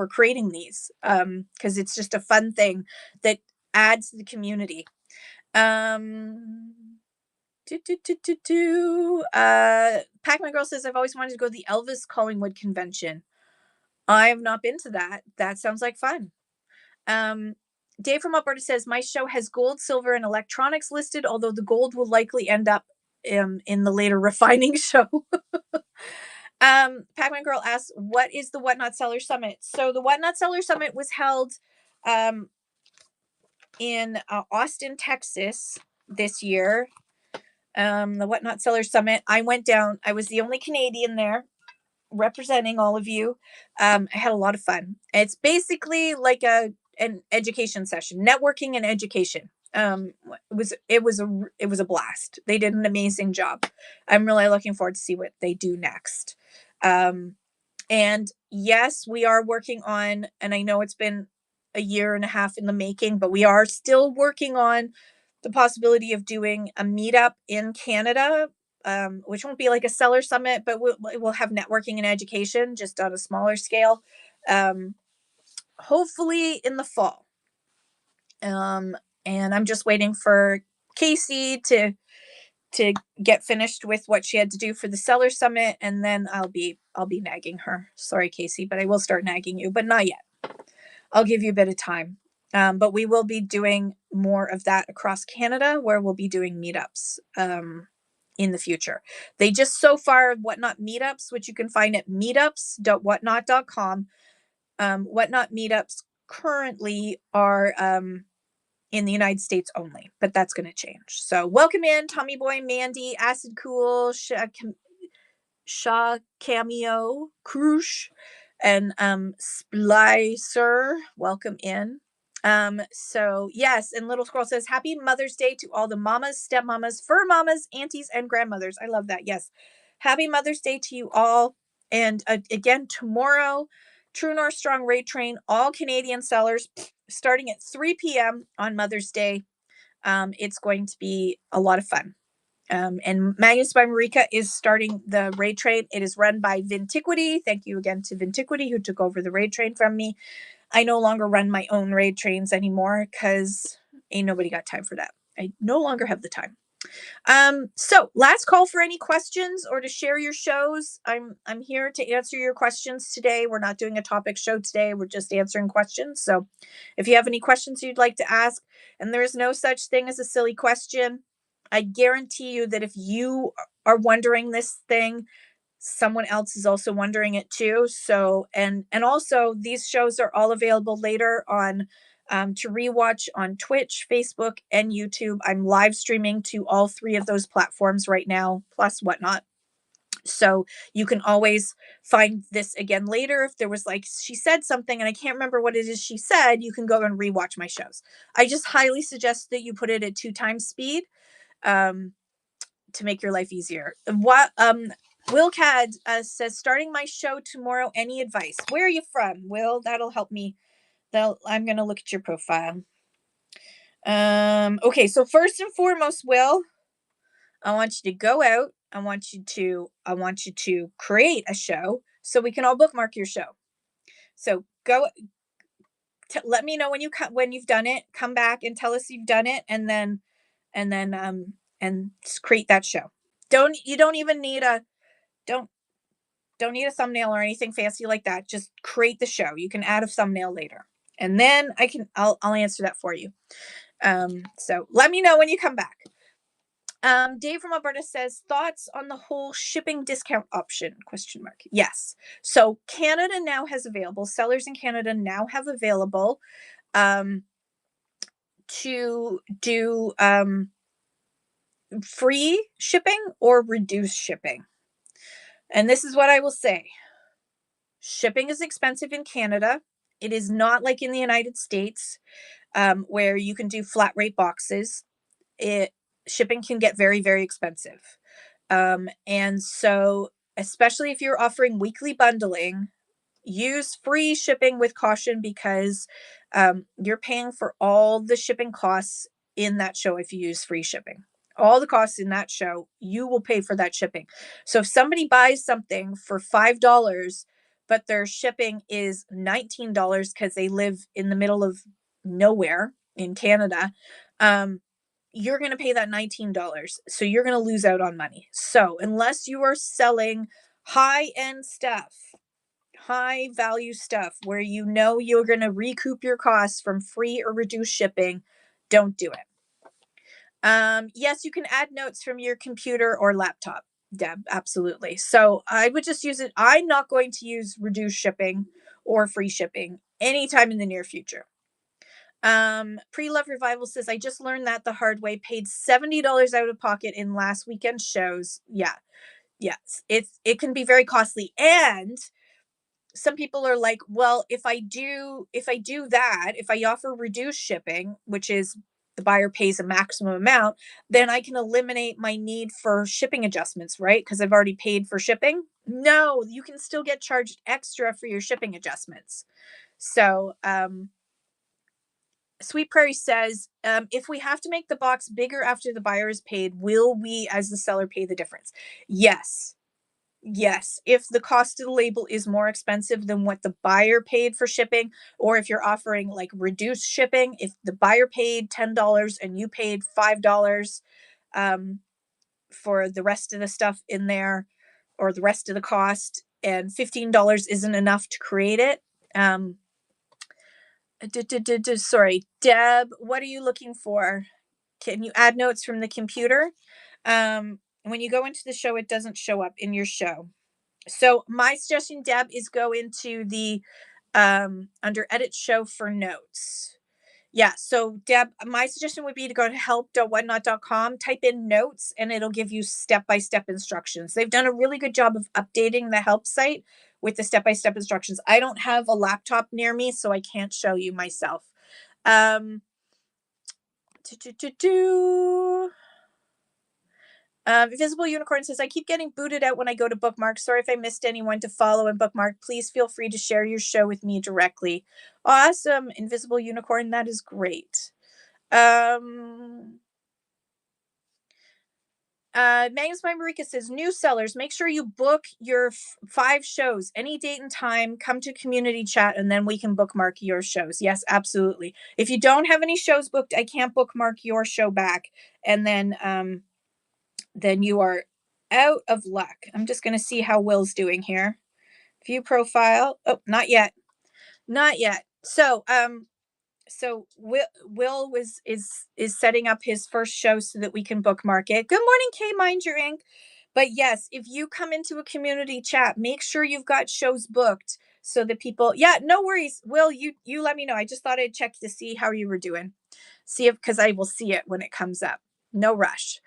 creating these, because it's just a fun thing that adds to the community. Um, Pac-Man Girl says, I've always wanted to go to the Elvis Collingwood convention. I have not been to that. That sounds like fun. Dave from Alberta says, my show has gold, silver, and electronics listed, although the gold will likely end up in the later refining show. Pac-Man Girl asks, what is the Whatnot Seller Summit? So the Whatnot Seller Summit was held in Austin, Texas this year. The Whatnot Seller Summit. I went down. I was the only Canadian there representing all of you. I had a lot of fun. It's basically like an education session, networking and education. It was a blast. They did an amazing job. I'm really looking forward to see what they do next. And yes, we are working on, and I know it's been a year and a half in the making, but we are still working on the possibility of doing a meetup in Canada, which won't be like a seller summit, but we'll have networking and education just on a smaller scale, hopefully in the fall. And I'm just waiting for Casey to get finished with what she had to do for the seller summit, and then I'll be nagging her. Sorry, Casey, but I will start nagging you, but not yet. I'll give you a bit of time. But we will be doing more of that across Canada, where we'll be doing meetups in the future. They just so far Whatnot meetups, which you can find at meetups.whatnot.com. Whatnot meetups currently are in the United States only, but that's going to change. So welcome in Tommy Boy, Mandy, Acid Cool, Shaw Cameo, Krush, and Splicer. Welcome in. So yes, and Little Squirrel says, Happy Mother's Day to all the mamas, stepmamas, fur mamas, aunties, and grandmothers. I love that. Yes. Happy Mother's Day to you all. And again, tomorrow, True North Strong Raid Train, all Canadian sellers, starting at 3 p.m. on Mother's Day. It's going to be a lot of fun. And Magnus by Marika is starting the raid train. It is run by Vintiquity. Thank you again to Vintiquity, who took over the raid train from me. I no longer run my own raid trains anymore because ain't nobody got time for that. I no longer have the time. So last call for any questions or to share your shows. I'm here to answer your questions today. We're not doing a topic show today. We're just answering questions. So if you have any questions you'd like to ask, and there is no such thing as a silly question, I guarantee you that if you are wondering this thing, someone else is also wondering it too. So, and also these shows are all available later on to rewatch on Twitch, Facebook, and YouTube. I'm live streaming to all three of those platforms right now, plus Whatnot. So you can always find this again later. If there was like, she said something and I can't remember what it is she said, you can go and rewatch my shows. I just highly suggest that you put it at 2x speed to make your life easier. What Will Cad says, starting my show tomorrow, any advice? Where are you from, Will? That'll help me. I'm going to look at your profile. Okay, so first and foremost, Will, I want you to go out. I want you to create a show so we can all bookmark your show. So go let me know when you've done it. Come back and tell us you've done it, and then create that show. You don't even need a don't need a thumbnail or anything fancy like that. Just create the show. You can add a thumbnail later, and then I'll answer that for you. So let me know when you come back. Dave from Alberta says, thoughts on the whole shipping discount option? ? Yes. So Canada now has available, sellers in Canada now have available to do free shipping or reduced shipping. And this is what I will say. Shipping is expensive in Canada. It is not like in the United States, where you can do flat rate boxes. it shipping can get very, very expensive. And so, especially if you're offering weekly bundling, use free shipping with caution because you're paying for all the shipping costs in that show if you use free shipping. All the costs in that show, you will pay for that shipping. So if somebody buys something for $5, but their shipping is $19 because they live in the middle of nowhere in Canada, um, you're going to pay that $19. So you're going to lose out on money. So unless you are selling high end stuff, high value stuff where you know you're going to recoup your costs from free or reduced shipping, don't do it. Yes, you can add notes from your computer or laptop, Deb. Absolutely. So I would just use it. I'm not going to use reduced shipping or free shipping anytime in the near future. Pre-love revival says, I just learned that the hard way, paid $70 out of pocket in last weekend's shows. Yeah. Yes. It can be very costly. And some people are like, well, if I do that, if I offer reduced shipping, which is the buyer pays a maximum amount, then I can eliminate my need for shipping adjustments, right? Because I've already paid for shipping. No, you can still get charged extra for your shipping adjustments. So, Sweet Prairie says, if we have to make the box bigger after the buyer is paid, will we, as the seller, pay the difference? Yes. Yes, if the cost of the label is more expensive than what the buyer paid for shipping, or if you're offering like reduced shipping, if the buyer paid $10 and you paid $5 um, for the rest of the stuff in there, or the rest of the cost, and $15 isn't enough to create it. Sorry, Deb, what are you looking for? Can you add notes from the computer? When you go into the show, it doesn't show up in your show. So my suggestion, Deb, is go into the under edit show for notes. Yeah. So Deb, my suggestion would be to go to help.whatnot.com, type in notes, and it'll give you step-by-step instructions. They've done a really good job of updating the help site with the step-by-step instructions. I don't have a laptop near me, so I can't show you myself. Um, Visible Unicorn says, I keep getting booted out when I go to bookmark. Sorry if I missed anyone to follow and bookmark. Please feel free to share your show with me directly. Awesome, Invisible Unicorn. That is great. Magnus by Marika says, new sellers, make sure you book your 5 shows, any date and time, come to community chat, and then we can bookmark your shows. Yes, absolutely. If you don't have any shows booked, I can't bookmark your show back. And then you are out of luck. I'm just going to see how Will's doing here. View profile. Oh, not yet. Not yet. So Will is setting up his first show so that we can bookmark it. Good morning, K Mind Your Ink. But yes, if you come into a community chat, make sure you've got shows booked so that people, yeah, no worries. Will, you let me know. I just thought I'd check to see how you were doing. See if, because I will see it when it comes up. No rush.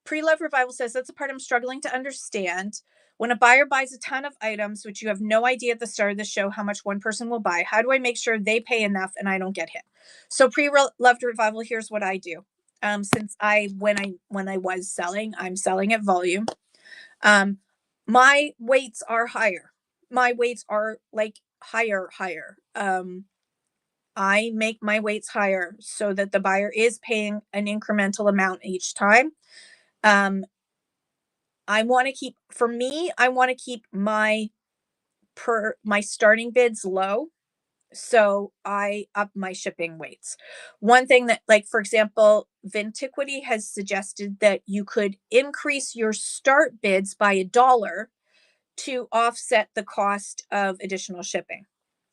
Pre-love revival says, that's the part I'm struggling to understand. When a buyer buys a ton of items, which you have no idea at the start of the show how much one person will buy, how do I make sure they pay enough and I don't get hit? So pre-love revival, here's what I do. Since when I was selling, I'm selling at volume. My weights are higher. My weights are like higher. I make my weights higher so that the buyer is paying an incremental amount each time. I want to keep, for me, I want to keep my starting bids low. So I up my shipping weights. One thing that, like, for example, Vintiquity has suggested that you could increase your start bids by $1 to offset the cost of additional shipping.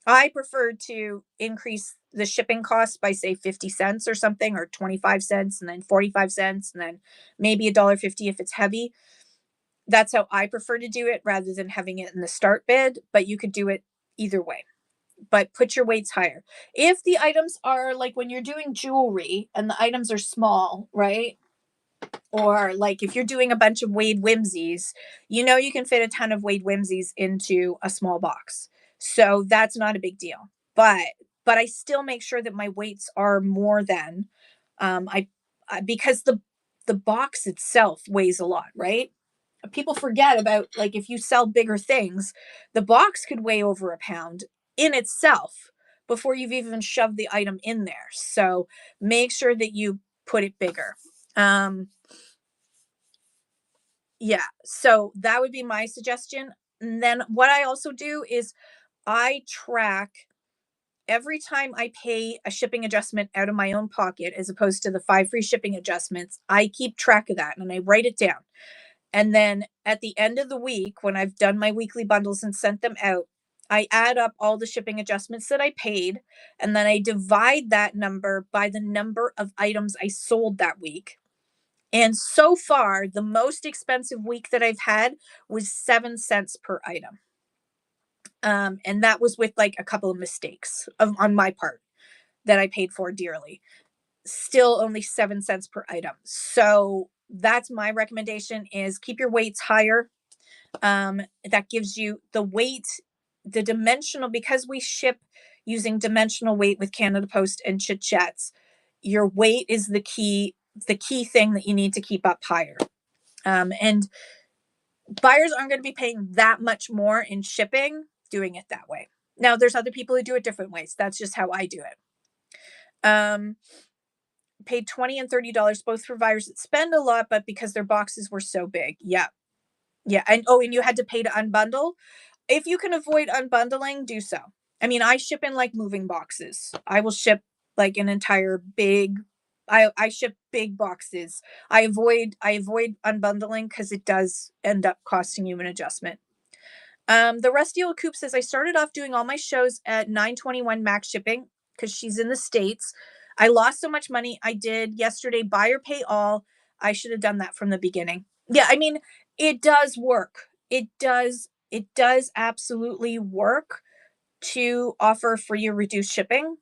I prefer to increase the shipping cost by, say, 50 cents or something, or 25 cents, and then 45 cents, and then maybe $1.50 if it's heavy. That's how I prefer to do it rather than having it in the start bid, but you could do it either way. But put your weights higher. If the items are like when you're doing jewelry and the items are small, right? Or like if you're doing a bunch of Wade Whimsies, you can fit a ton of Wade Whimsies into a small box. So that's not a big deal. But but I still make sure that my weights are more than, I because the box itself weighs a lot, right? People forget about, like, if you sell bigger things, the box could weigh over a pound in itself before you've even shoved the item in there. So make sure that you put it bigger. Um, yeah, so that would be my suggestion. And then what I also do is I track every time I pay a shipping adjustment out of my own pocket as opposed to the 5 free shipping adjustments. I keep track of that and I write it down. And then at the end of the week, when I've done my weekly bundles and sent them out, I add up all the shipping adjustments that I paid, and then I divide that number by the number of items I sold that week. And so far, the most expensive week that I've had was 7 cents per item. And that was with like a couple of mistakes on my part that I paid for dearly. Still only 7 cents per item. So that's my recommendation is keep your weights higher. That gives you the weight, the dimensional, because we ship using dimensional weight with Canada Post and Chit Chats. Your weight is the key thing that you need to keep up higher. And buyers aren't going to be paying that much more in shipping doing it that way. Now, there's other people who do it different ways. That's just how I do it. Paid $20 and $30 both for buyers that spend a lot, but because their boxes were so big. Yeah. Yeah. And oh, and you had to pay to unbundle. If you can avoid unbundling, do so. I mean, I ship in like moving boxes. I will ship like an entire big I ship big boxes. I avoid unbundling because it does end up costing you an adjustment. The Rusty Old Coop says I started off doing all my shows at 921 max shipping because she's in the States. I lost so much money. I did yesterday buyer pay all. I should have done that from the beginning. Yeah, I mean, it does work. It does absolutely work to offer free or reduced shipping,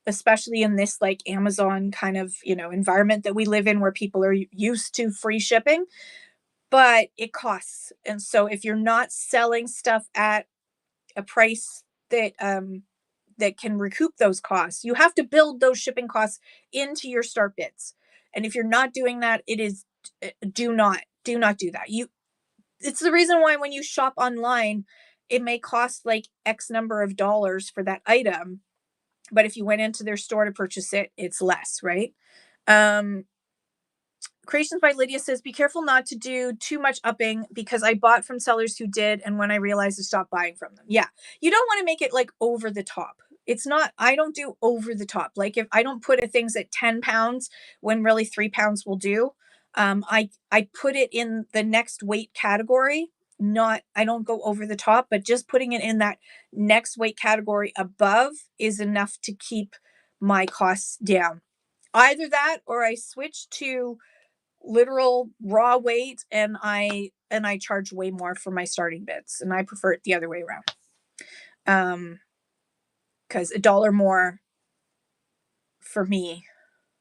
especially in this like Amazon kind of, environment that we live in where people are used to free shipping, but it costs. And so if you're not selling stuff at a price that can recoup those costs, you have to build those shipping costs into your start bids. And if you're not doing that, it is do not do that. It's the reason why when you shop online, it may cost like X number of dollars for that item, but if you went into their store to purchase it, it's less, right? Um, Creations by Lydia says, be careful not to do too much upping because I bought from sellers who did. And when I realized I stopped buying from them. Yeah. You don't want to make it like over the top. It's not, I don't do over the top. Like if I don't put things at 10 pounds when really 3 pounds will do, I put it in the next weight category. I don't go over the top, but just putting it in that next weight category above is enough to keep my costs down. Either that or I switch to literal raw weight and I charge way more for my starting bids, and I prefer it the other way around. Because a dollar more for me,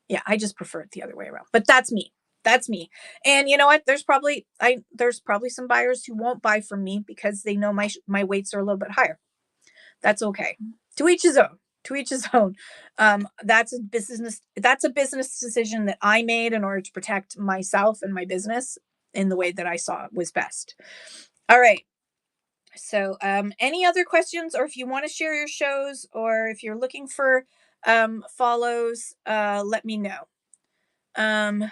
yeah, I just prefer it the other way around. But that's me. And you know what, there's probably some buyers who won't buy from me because they know my weights are a little bit higher. That's okay. To each his own. To each his own. That's a business decision that I made in order to protect myself and my business in the way that I saw was best. All right. So, any other questions, or if you want to share your shows, or if you're looking for follows, let me know. Um,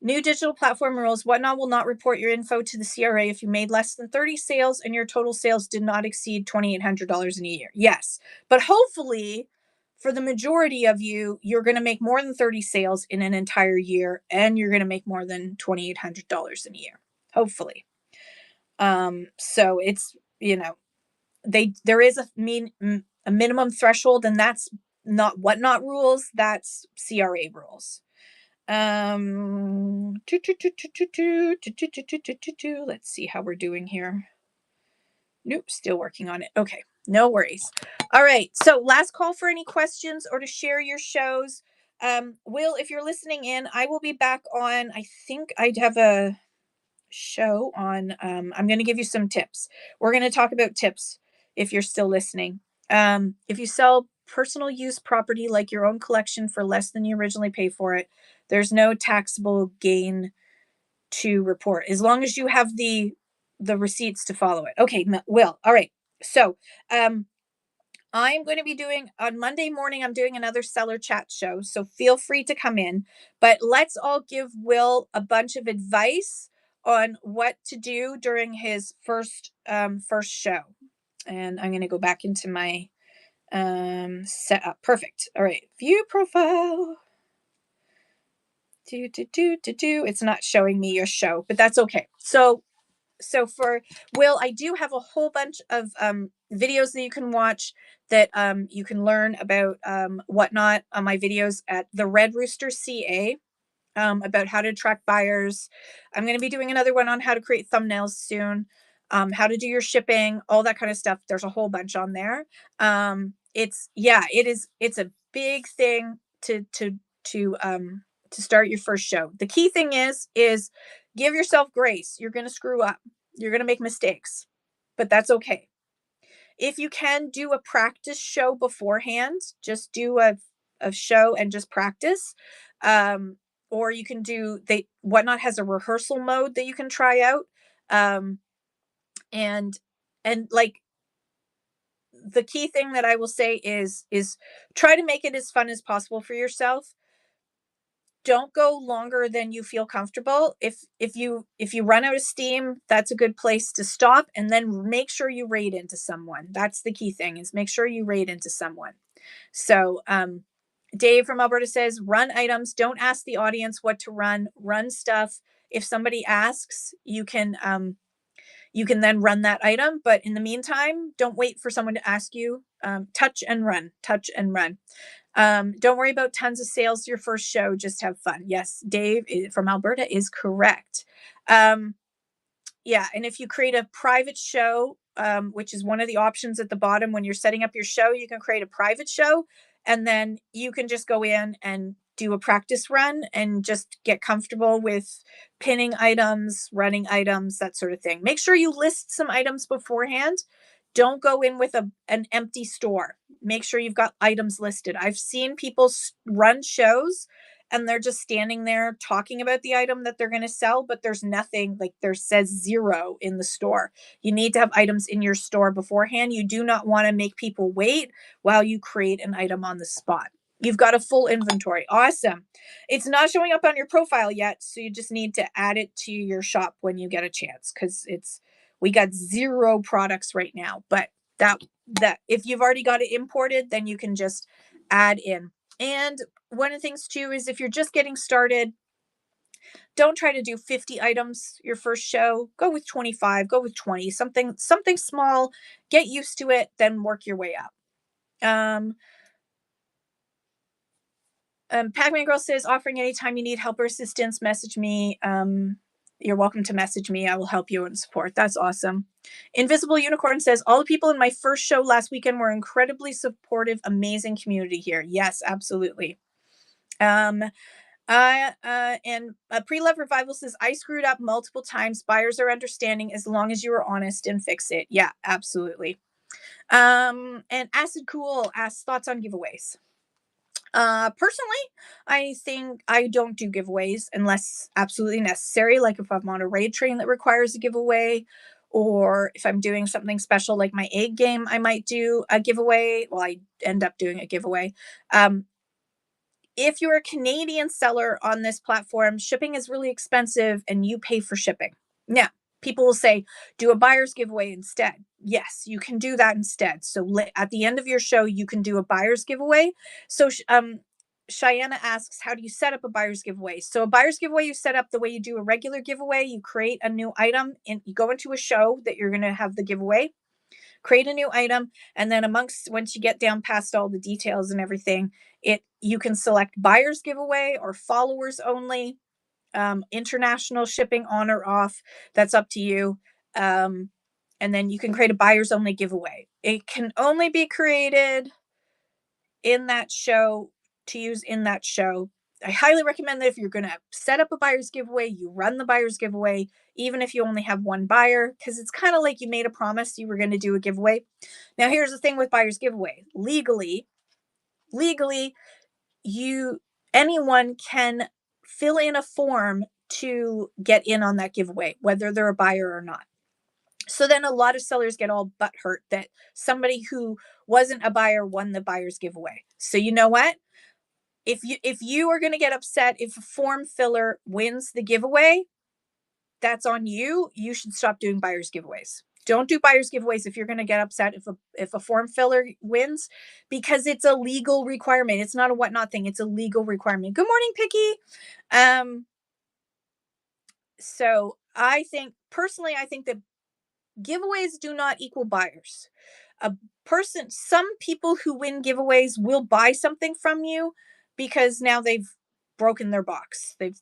New digital platform rules. Whatnot will not report your info to the CRA if you made less than 30 sales and your total sales did not exceed $2,800 in a year. Yes. But hopefully, for the majority of you, you're going to make more than 30 sales in an entire year and you're going to make more than $2,800 in a year. Hopefully. So it's, there is a minimum threshold, and that's not Whatnot rules, that's CRA rules. Let's see how we're doing here. Nope, still working on it. Okay, no worries. All right, so last call for any questions or to share your shows. Will, if you're listening in, I will be back on, I think I'd have a show on, I'm going to give you some tips. We're going to talk about tips if you're still listening. If you sell personal use property like your own collection for less than you originally pay for it, there's no taxable gain to report as long as you have the receipts to follow it. Okay, Will. All right. So, I'm going to be doing on Monday morning, I'm doing another seller chat show. So feel free to come in, but let's all give Will a bunch of advice on what to do during his first show. And I'm going to go back into my setup. Perfect. All right. View profile. It's not showing me your show, but that's okay. So for Will, I do have a whole bunch of videos that you can watch that you can learn about whatnot on my videos at the Red Rooster CA, about how to attract buyers. I'm going to be doing another one on how to create thumbnails soon, how to do your shipping, all that kind of stuff. There's a whole bunch on there. It's a big thing to start your first show. The key thing is give yourself grace. You're going to screw up. You're going to make mistakes, but that's okay. If you can do a practice show beforehand, just do a show and just practice. Or you can do Whatnot has a rehearsal mode that you can try out. Um, and like the key thing that I will say is try to make it as fun as possible for yourself. Don't go longer than you feel comfortable. If you run out of steam, that's a good place to stop, and then make sure you raid into someone. That's the key thing, is make sure you raid into someone. So Dave from Alberta says run items. Don't ask the audience what to run stuff. If somebody asks, you can then run that item, but in the meantime, don't wait for someone to ask you. Touch and run. Don't worry about tons of sales your first show. Just have fun. Yes, Dave from Alberta is correct. Yeah, and if you create a private show, which is one of the options at the bottom when you're setting up your show, you can create a private show, and then you can just go in and do a practice run and just get comfortable with pinning items, running items, that sort of thing. Make sure you list some items beforehand. Don't go in with an empty store. Make sure you've got items listed. I've seen people run shows and they're just standing there talking about the item that they're going to sell, but there's nothing, like there says 0 in the store. You need to have items in your store beforehand. You do not want to make people wait while you create an item on the spot. You've got a full inventory. Awesome. It's not showing up on your profile yet, so you just need to add it to your shop when you get a chance, because we got 0 products right now. But that if you've already got it imported, then you can just add in. And one of the things too is if you're just getting started, don't try to do 50 items your first show. Go with 25, go with 20, something small, get used to it, then work your way up. Pac-Man Girl says, offering anytime you need help or assistance, message me. You're welcome to message me. I will help you and support. That's awesome. Invisible Unicorn says, all the people in my first show last weekend were incredibly supportive, amazing community here. Yes, absolutely. And Pre-Love Revival says, I screwed up multiple times. Buyers are understanding as long as you are honest and fix it. Yeah, absolutely. And Acid Cool asks thoughts on giveaways. Personally, I think I don't do giveaways unless absolutely necessary. Like if I'm on a raid train that requires a giveaway, or if I'm doing something special like my egg game, I might do a giveaway. Well, I end up doing a giveaway. If you're a Canadian seller on this platform, shipping is really expensive and you pay for shipping. Now, people will say, do a buyer's giveaway instead. Yes, you can do that instead. So at the end of your show, you can do a buyer's giveaway. So Cheyenne asks, how do you set up a buyer's giveaway? So a buyer's giveaway, you set up the way you do a regular giveaway. You create a new item and you go into a show that you're going to have the giveaway, create a new item, and then once you get down past all the details and everything, you can select buyer's giveaway or followers only, international shipping on or off. That's up to you. And then you can create a buyer's only giveaway. It can only be created in that show to use in that show. I highly recommend that if you're going to set up a buyer's giveaway, you run the buyer's giveaway, even if you only have one buyer, because it's kind of like you made a promise you were going to do a giveaway. Now, here's the thing with buyer's giveaway. Legally, you anyone can fill in a form to get in on that giveaway, whether they're a buyer or not. So then a lot of sellers get all butthurt that somebody who wasn't a buyer won the buyer's giveaway. So you know what? If you are going to get upset if a form filler wins the giveaway, that's on you. You should stop doing buyer's giveaways. Don't do buyer's giveaways if you're going to get upset if a form filler wins, because it's a legal requirement. It's not a whatnot thing. It's a legal requirement. Good morning, Picky. So I think personally, I think that giveaways do not equal buyers. Some people who win giveaways will buy something from you because now they've broken their box. They've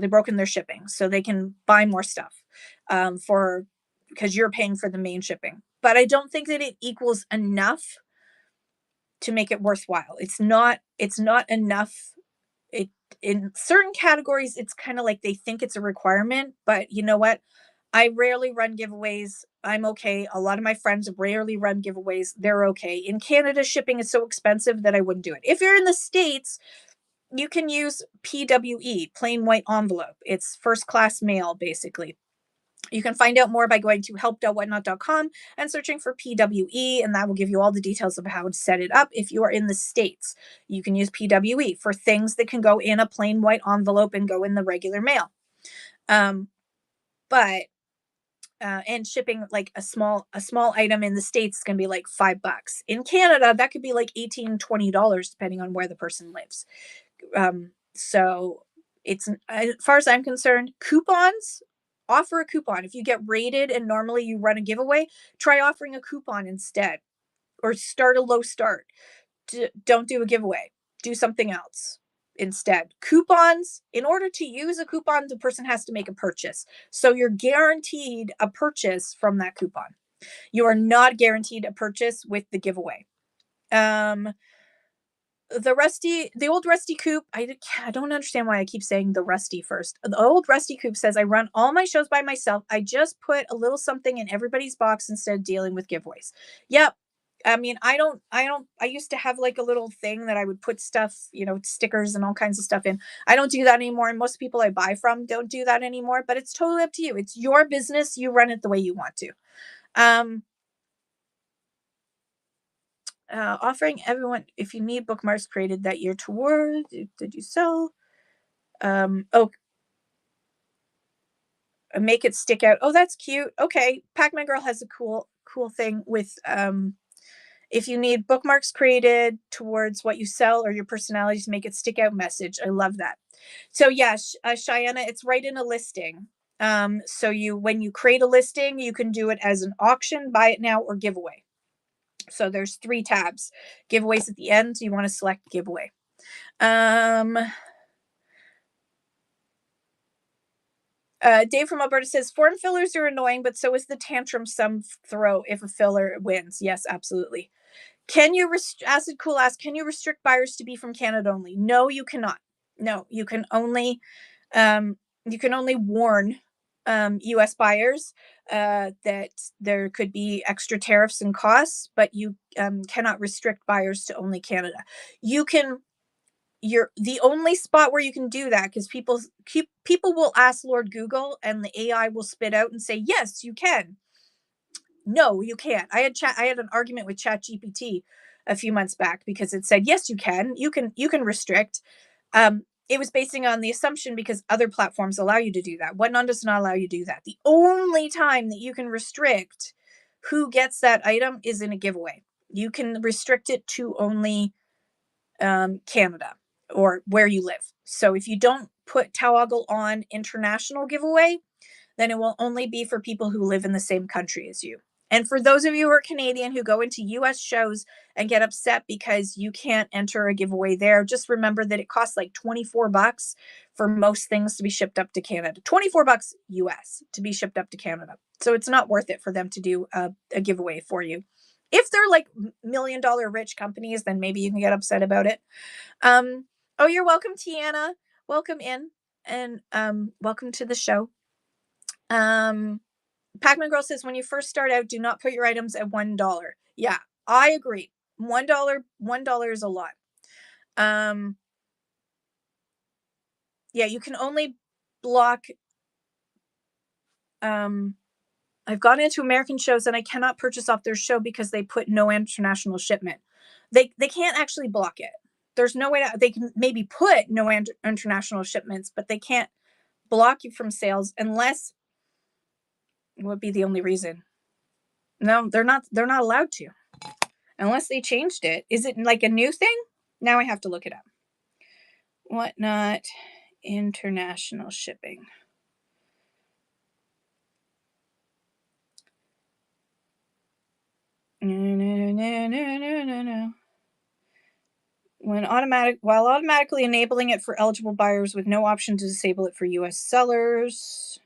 broken their shipping, so they can buy more stuff for because you're paying for the main shipping. But I don't think that it equals enough to make it worthwhile. It's not enough. It In certain categories, it's kind of like they think it's a requirement, but you know what? I rarely run giveaways. I'm okay. A lot of my friends rarely run giveaways. They're okay. In Canada, shipping is so expensive that I wouldn't do it. If you're in the States, you can use PWE, plain white envelope. It's first class mail, basically. You can find out more by going to help.whatnot.com and searching for PWE, and that will give you all the details of how to set it up. If you are in the States, you can use PWE for things that can go in a plain white envelope and go in the regular mail. But and shipping like a small item in the States is going to be like $5. In Canada, that could be like $18-$20 depending on where the person lives. So it's, as far as I'm concerned, coupons, offer a coupon. If you get rated and normally you run a giveaway, try offering a coupon instead, or start a low start. Don't do a giveaway. Do something else instead. Coupons, in order to use a coupon, the person has to make a purchase. So you're guaranteed a purchase from that coupon. You are not guaranteed a purchase with the giveaway. The old Rusty Coop, I don't understand why I keep saying the Rusty first. The old Rusty Coop says, I run all my shows by myself. I just put a little something in everybody's box instead of dealing with giveaways. Yep. I mean, I used to have like a little thing that I would put stuff, stickers and all kinds of stuff in. I don't do that anymore. And most people I buy from don't do that anymore, but it's totally up to you. It's your business. You run it the way you want to. Offering everyone, if you need bookmarks created that year toward, did you sell? Make it stick out. Oh, that's cute. Okay. Pac-Man Girl has a cool thing with, if you need bookmarks created towards what you sell or your personalities, make it stick out message. I love that. So yeah, Cheyenne, it's right in a listing. So when you create a listing, you can do it as an auction, buy it now, or giveaway. So there's 3 tabs. Giveaways at the end, so you want to select giveaway. Dave from Alberta says, form fillers are annoying, but so is the tantrum some throw if a filler wins. Yes, absolutely. Acid Cool asks, can you restrict buyers to be from Canada only? No, you cannot. No, you can only warn US buyers that there could be extra tariffs and costs, but you cannot restrict buyers to only Canada. You're the only spot where you can do that, because people will ask Lord Google and the AI will spit out and say, yes, you can. No, you can't. I had an argument with ChatGPT a few months back because it said, yes, you can restrict. It was basing on the assumption because other platforms allow you to do that. Whatnot does not allow you to do that. The only time that you can restrict who gets that item is in a giveaway. You can restrict it to only Canada or where you live. So if you don't put Towoggle on international giveaway, then it will only be for people who live in the same country as you. And for those of you who are Canadian who go into US shows and get upset because you can't enter a giveaway there, just remember that it costs like $24 for most things to be shipped up to Canada. $24 US to be shipped up to Canada. So it's not worth it for them to do a giveaway for you. If they're like $1 million rich companies, then maybe you can get upset about it. Oh, you're welcome, Tiana. welcome in, and welcome to the show. Pac-Man Girl says when you first start out, do not put your items at $1. Yeah, I agree. $1 is a lot. Yeah, you can only block. I've gone into American shows and I cannot purchase off their show because they put no international shipment. They can't actually block it. There's no way to, they can maybe put no international shipments, but they can't block you from sales unless, would be the only reason. No, they're not allowed to unless they changed it. Is it like a new thing? Now I have to look it up. Whatnot international shipping. No. While automatically enabling it for eligible buyers with no option to disable it for US sellers.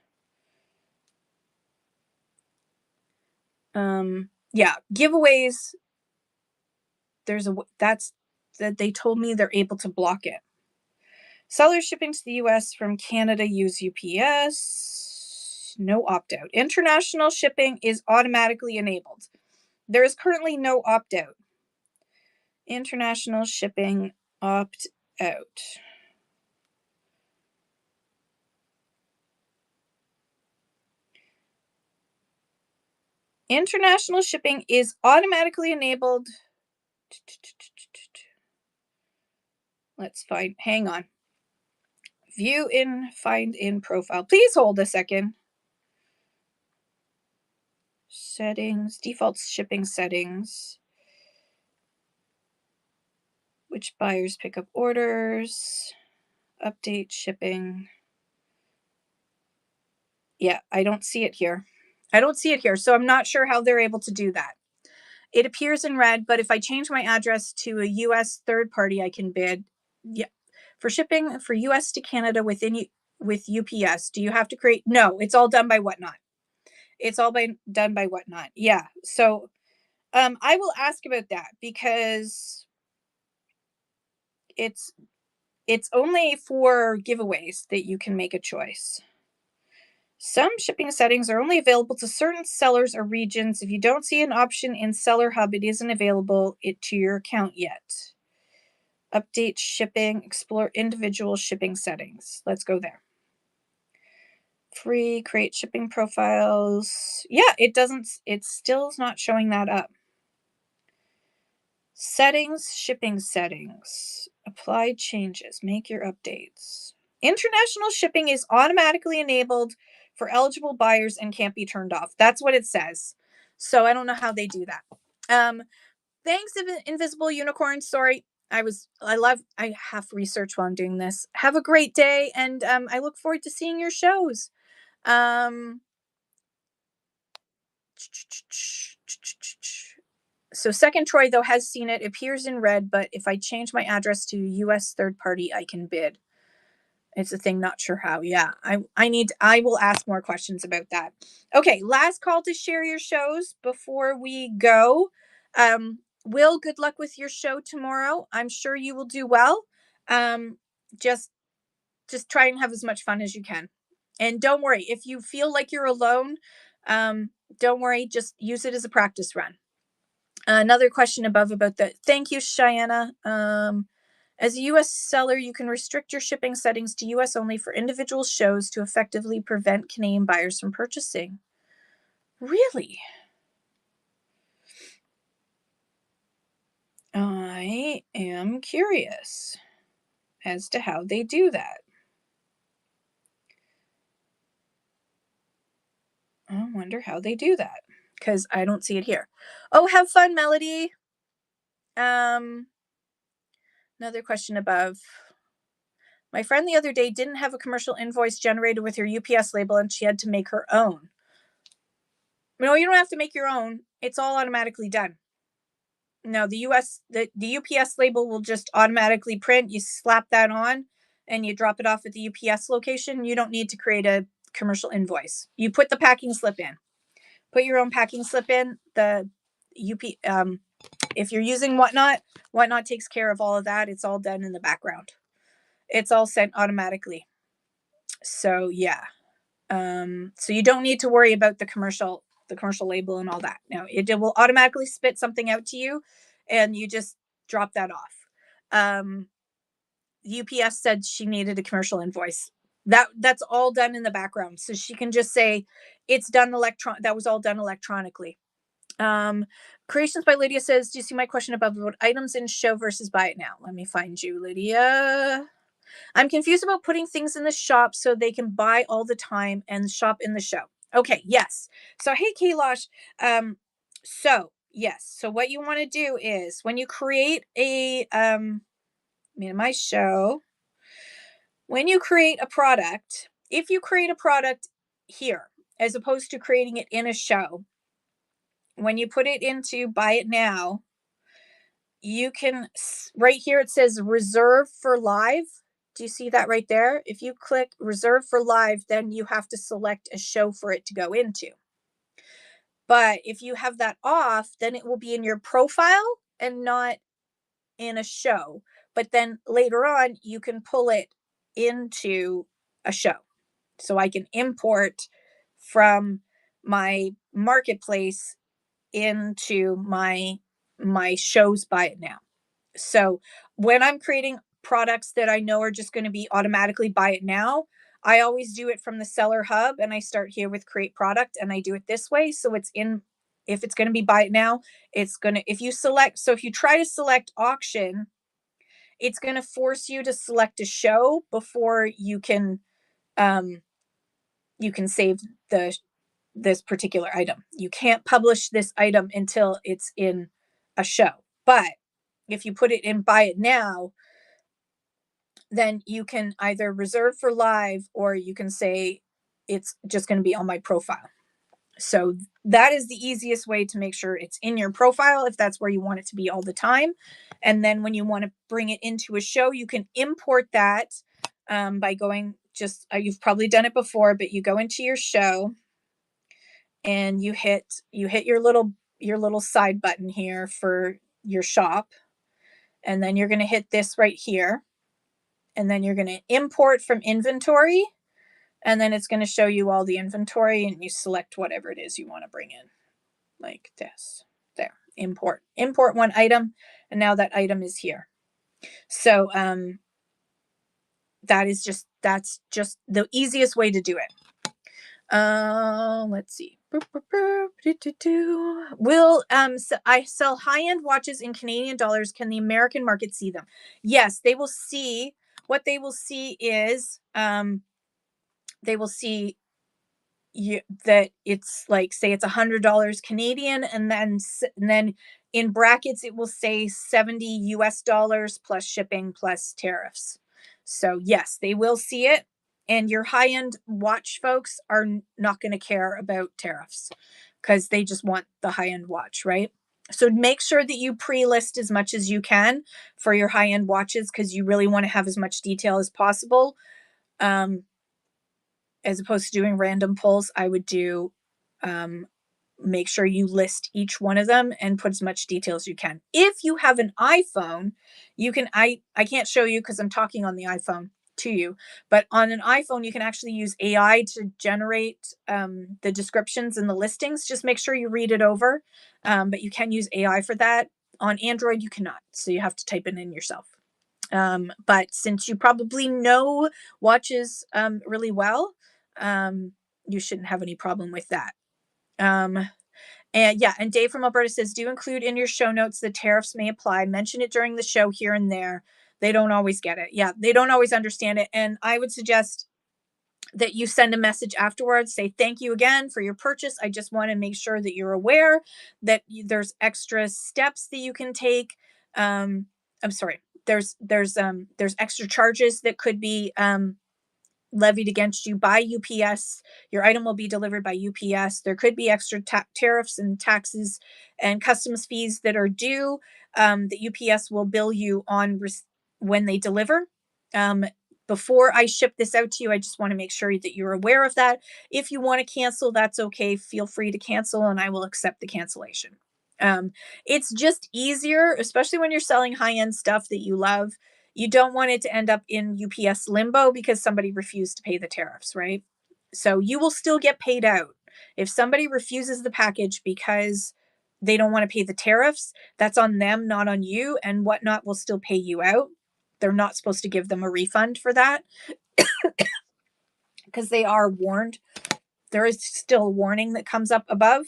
Yeah, giveaways. That's that they told me they're able to block it. Sellers shipping to the US from Canada use UPS. No opt out. International shipping is automatically enabled. There is currently no opt out. International shipping opt out. International shipping is automatically enabled. Let's hang on. Find in profile. Please hold a second. Settings, default shipping settings. Which buyers pick up orders. Update shipping. Yeah, I don't see it here. So I'm not sure how they're able to do that. It appears in red, but if I change my address to a US third party, I can bid. Yeah. For shipping for US to Canada with UPS, do you have to create? No, it's all done by Whatnot. Done by Whatnot. Yeah. So I will ask about that because it's only for giveaways that you can make a choice. Some shipping settings are only available to certain sellers or regions. If you don't see an option in Seller Hub, it isn't available to your account yet. Update shipping, explore individual shipping settings. Let's go there. Free, create shipping profiles. Yeah, it still is not showing that up. Settings, shipping settings. Apply changes, make your updates. International shipping is automatically enabled for eligible buyers and can't be turned off. That's what it says. So I don't know how they do that. Thanks, Invisible Unicorn. Sorry, I have research while I'm doing this. Have a great day, and I look forward to seeing your shows. So Second Troy, though, has seen it. It appears in red, but if I change my address to US third party, I can bid. It's a thing, not sure how. Yeah, I will ask more questions about that. Okay, last call to share your shows before we go. Will, good luck with your show tomorrow. I'm sure you will do well. Just try and have as much fun as you can. And don't worry, if you feel like you're alone, don't worry, just use it as a practice run. Another question above about the, thank you, Cheyenne. As a US seller, you can restrict your shipping settings to US only for individual shows to effectively prevent Canadian buyers from purchasing. Really? I am curious as to how they do that. I wonder how they do that because I don't see it here. Oh, have fun, Melody. Another question above. My friend the other day didn't have a commercial invoice generated with her UPS label and she had to make her own. No, you don't have to make your own. It's all automatically done. No, the UPS label will just automatically print. You slap that on and you drop it off at the UPS location. You don't need to create a commercial invoice. You put the packing slip in. Put your own packing slip in. If you're using Whatnot takes care of all of that. It's all done in the background. It's all sent automatically. So yeah. So you don't need to worry about the commercial label and all that. No, it will automatically spit something out to you, and you just drop that off. Um, UPS said she needed a commercial invoice. That's all done in the background, so she can just say it's done that was all done electronically. Um, Creations by Lydia says, "Do you see my question above about items in show versus buy it now?" Let me find you, Lydia. I'm confused about putting things in the shop so they can buy all the time and shop in the show. Okay, yes. So hey Kailash. So yes. So what you want to do is when you create a my show, when you create a product, if you create a product here, as opposed to creating it in a show, when you put it into buy it now, you can, right here it says reserve for live. Do you see that right there? If you click reserve for live, then you have to select a show for it to go into. But if you have that off, then it will be in your profile and not in a show. But then later on, you can pull it into a show. So I can import from my marketplace into my shows buy it now. So when I'm creating products that I know are just going to be automatically buy it now, I always do it from the seller hub, and I start here with create product and I do it this way. So it's in, if it's going to be buy it now, it's going to, if you select, so if you try to select auction, it's going to force you to select a show before um, you can save the this particular item. You can't publish this item until it's in a show. But if you put it in buy it now, then you can either reserve for live or you can say it's just going to be on my profile. So that is the easiest way to make sure it's in your profile if that's where you want it to be all the time. And then when you want to bring it into a show, you can import that by going just, you've probably done it before, but you go into your show and you hit your little side button here for your shop. And then you're going to hit this right here. And then you're going to import from inventory. And then it's going to show you all the inventory and you select whatever it is you want to bring in. Like this. There. Import one item. And now that item is here. So that's just the easiest way to do it. Let's see. Will I sell high-end watches in Canadian dollars? Can the American market see them? Yes, they will see. What they will see is they will see that it's like, say it's $100 Canadian, and then in brackets it will say 70 US dollars plus shipping plus tariffs. So yes, they will see it. And your high-end watch folks are not going to care about tariffs because they just want the high-end watch, right? So make sure that you pre-list as much as you can for your high-end watches because you really want to have as much detail as possible. As opposed to doing random pulls, I would do make sure you list each one of them and put as much detail as you can. If you have an iPhone, you can, I can't show you because I'm talking on the iPhone to you, but on an iPhone, you can actually use AI to generate the descriptions and the listings. Just make sure you read it over, but you can use AI for that. On Android, you cannot, so you have to type it in yourself. But since you probably know watches really well, you shouldn't have any problem with that. And yeah, and Dave from Alberta says, do include in your show notes the tariffs may apply. Mention it during the show here and there. They don't always get it. Yeah, they don't always understand it. And I would suggest that you send a message afterwards, say thank you again for your purchase. I just want to make sure that you're aware that there's extra steps that you can take. I'm sorry. There's extra charges that could be levied against you by UPS. Your item will be delivered by UPS. There could be extra tariffs and taxes and customs fees that are due that UPS will bill you on when they deliver. Before I ship this out to you, I just want to make sure that you're aware of that. If you want to cancel, that's okay. Feel free to cancel and I will accept the cancellation. It's just easier, especially when you're selling high-end stuff that you love. You don't want it to end up in UPS limbo because somebody refused to pay the tariffs, right? So you will still get paid out. If somebody refuses the package because they don't want to pay the tariffs, that's on them, not on you, and Whatnot will still pay you out. They're not supposed to give them a refund for that because they are warned. There is still a warning that comes up above.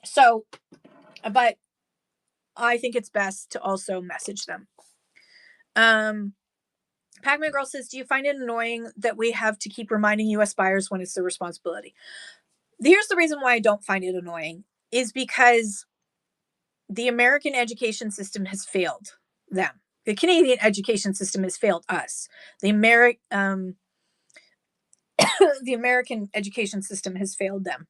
So, but I think it's best to also message them. Pac-Man Girl says, do you find it annoying that we have to keep reminding US buyers when it's their responsibility? Here's the reason why I don't find it annoying is because the American education system has failed them. The Canadian education system has failed us. The the American education system has failed them.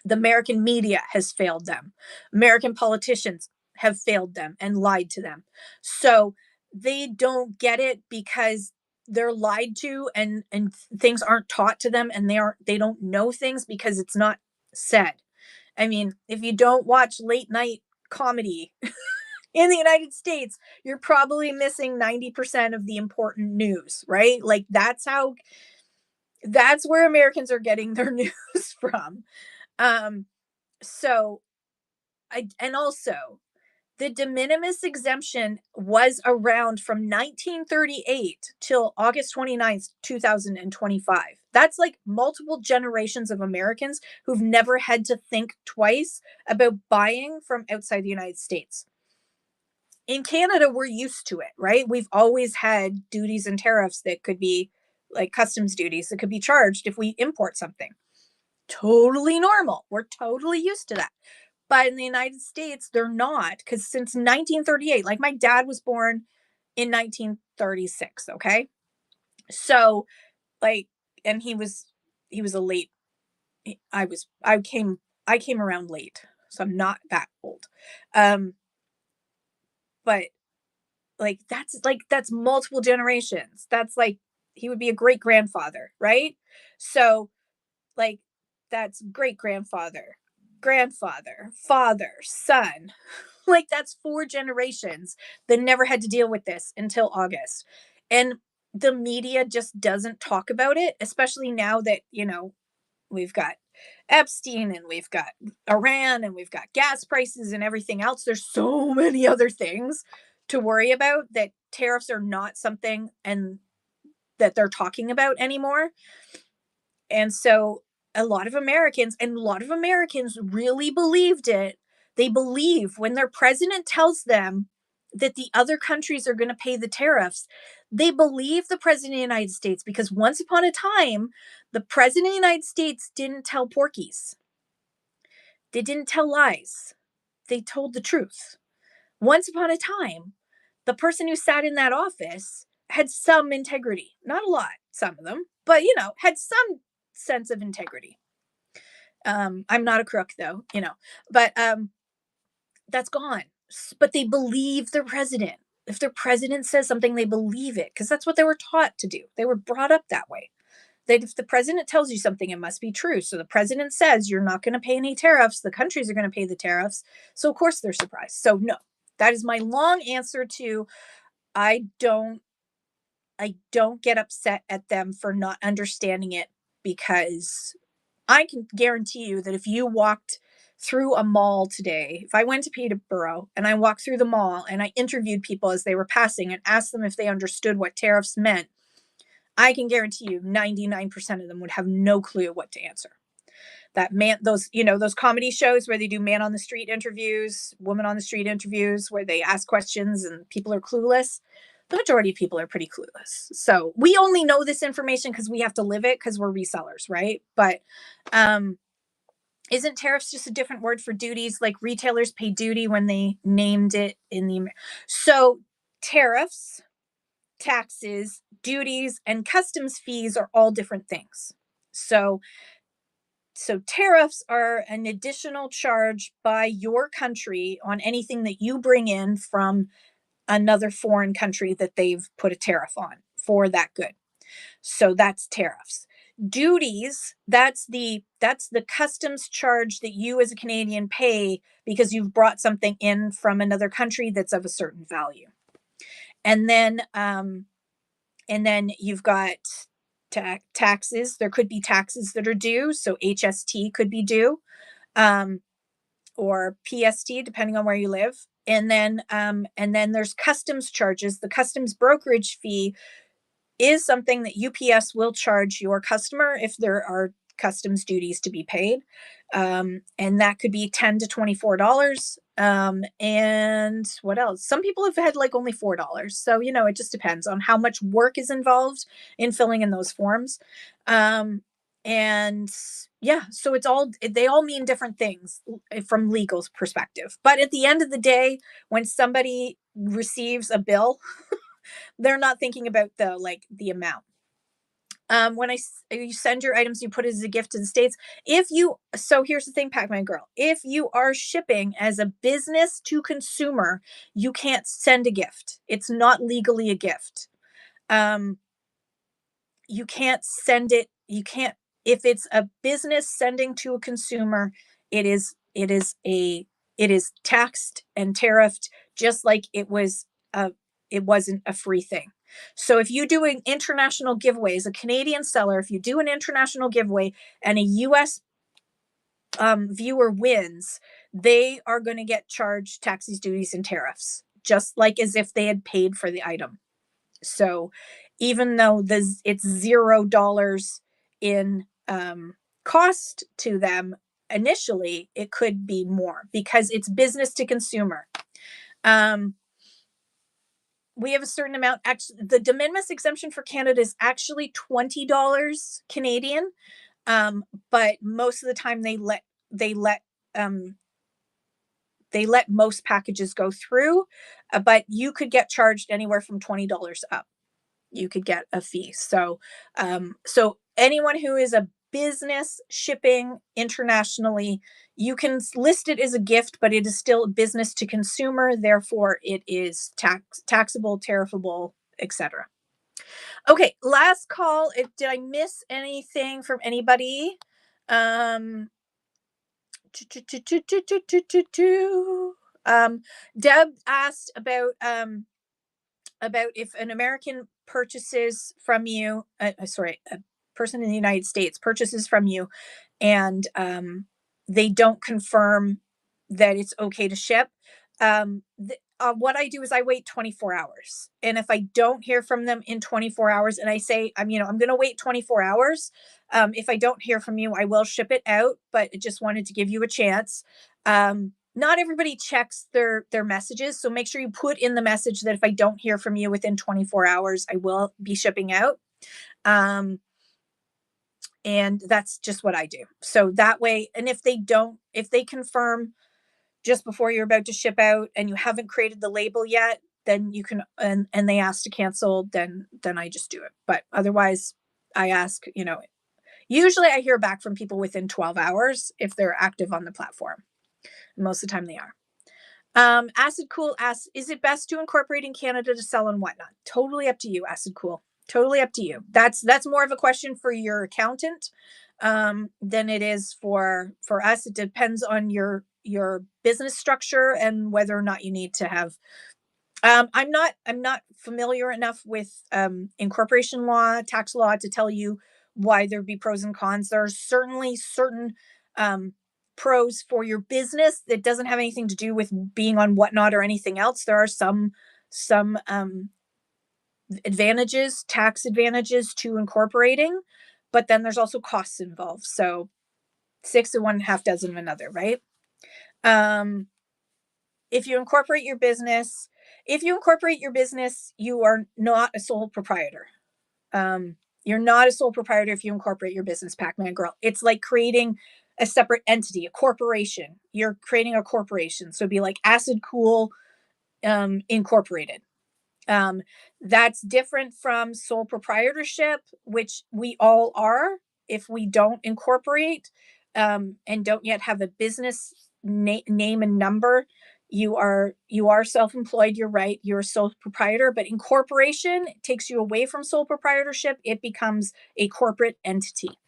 The American media has failed them. American politicians have failed them and lied to them. So they don't get it because they're lied to, and things aren't taught to them, and they don't know things because it's not said. I mean, if you don't watch late night comedy in the United States, you're probably missing 90% of the important news, right? Like that's where Americans are getting their news from. Um so and also the de minimis exemption was around from 1938 till August 29th, 2025. That's like multiple generations of Americans who've never had to think twice about buying from outside the United States. In Canada, we're used to it, right? We've always had duties and tariffs that could be like customs duties that could be charged if we import something. Totally normal. We're totally used to that. But in the United States, they're not, because since 1938, like my dad was born in 1936, okay? So like, and he was a late, I came around late, so I'm not that old. Um, but that's multiple generations. That's like he would be a great grandfather, right? So like that's great grandfather, grandfather, father, son. Like that's four generations that never had to deal with this until August. And the media just doesn't talk about it, especially now that, we've got Epstein and we've got Iran and we've got gas prices and everything else. There's so many other things to worry about that tariffs are not something and that they're talking about anymore. And so a lot of Americans really believed it. They believe when their president tells them that the other countries are going to pay the tariffs, they believe the president of the United States because once upon a time, the president of the United States didn't tell porkies. They didn't tell lies. They told the truth. Once upon a time, the person who sat in that office had some integrity. Not a lot, some of them, but had some sense of integrity. I'm not a crook though, but that's gone. But they believe the president. If the president says something, they believe it because that's what they were taught to do. They were brought up that way. That if the president tells you something, it must be true. So the president says you're not going to pay any tariffs. The countries are going to pay the tariffs. So of course they're surprised. So no, that is my long answer to I don't I don't get upset at them for not understanding it because I can guarantee you that if you walked through a mall today, if I went to Peterborough and I walked through the mall and I interviewed people as they were passing and asked them if they understood what tariffs meant, I can guarantee you 99% of them would have no clue what to answer. That man, those comedy shows where they do man on the street interviews, woman on the street interviews, where they ask questions and people are clueless. The majority of people are pretty clueless. So we only know this information because we have to live it because we're resellers, right? But um, isn't tariffs just a different word for duties? Like retailers pay duty when they named it in the. So tariffs, taxes, duties, and customs fees are all different things. So tariffs are an additional charge by your country on anything that you bring in from another foreign country that they've put a tariff on for that good. So that's tariffs. Duties, that's the customs charge that you as a Canadian pay because you've brought something in from another country that's of a certain value. And then you've got taxes. There could be taxes that are due, so HST could be due, um, or PST, depending on where you live. And then there's customs charges. The customs brokerage fee is something that UPS will charge your customer if there are customs duties to be paid. And that could be $10 to $24. And what else? Some people have had like only $4. So, it just depends on how much work is involved in filling in those forms. And yeah, so they all mean different things from legal's perspective. But at the end of the day, when somebody receives a bill, they're not thinking about the amount. When you send your items, you put it as a gift to the States. So here's the thing, Pac-Man Girl, if you are shipping as a business to consumer, you can't send a gift. It's not legally a gift. Um, you can't send it. You can't, if it's a business sending to a consumer, it is taxed and tariffed, just like it wasn't a free thing. So if you do an international giveaway as a Canadian seller, if you do an international giveaway and a US viewer wins, they are going to get charged taxes, duties, and tariffs, just like as if they had paid for the item. So even though it's $0 in cost to them initially, it could be more because it's business to consumer. We have a certain amount. Actually, the de minimis exemption for Canada is actually $20 Canadian, but most of the time they let um, most packages go through, but you could get charged anywhere from $20 up. You could get a fee. So anyone who is a business shipping internationally, you can list it as a gift, but it is still business to consumer. Therefore, it is taxable, tariffable, etc. Okay, last call. Did I miss anything from anybody? Um, Deb asked about if an American purchases from you, sorry, a person in the United States purchases from you, and they don't confirm that it's okay to ship. What I do is I wait 24 hours, and if I don't hear from them in 24 hours, and I say I'm going to wait 24 hours. If I don't hear from you, I will ship it out. But I just wanted to give you a chance. Not everybody checks their messages, so make sure you put in the message that if I don't hear from you within 24 hours, I will be shipping out. And that's just what I do. So that way, and if they confirm just before you're about to ship out and you haven't created the label yet, then you can, and they ask to cancel, then I just do it. But otherwise, I ask, usually I hear back from people within 12 hours if they're active on the platform. Most of the time they are. Acid Cool asks, is it best to incorporate in Canada to sell and whatnot? Totally up to you, Acid Cool. Totally up to you. That's more of a question for your accountant than it is for us. It depends on your business structure and whether or not you need to have. I'm not familiar enough with incorporation law, tax law to tell you why there'd be pros and cons. There are certainly certain pros for your business that doesn't have anything to do with being on whatnot or anything else. There are some advantages, tax advantages to incorporating, but then there's also costs involved. So 6 of one, half dozen of another, right? If you incorporate your business, you are not a sole proprietor. You're not a sole proprietor if you incorporate your business, Pac-Man Girl. It's like creating a separate entity, a corporation. You're creating a corporation. So it'd be like Acid Cool Incorporated. That's different from sole proprietorship, which we all are if we don't incorporate and don't yet have a business name and number. you are self-employed, you're right, you're a sole proprietor, but incorporation takes you away from sole proprietorship. It becomes a corporate entity.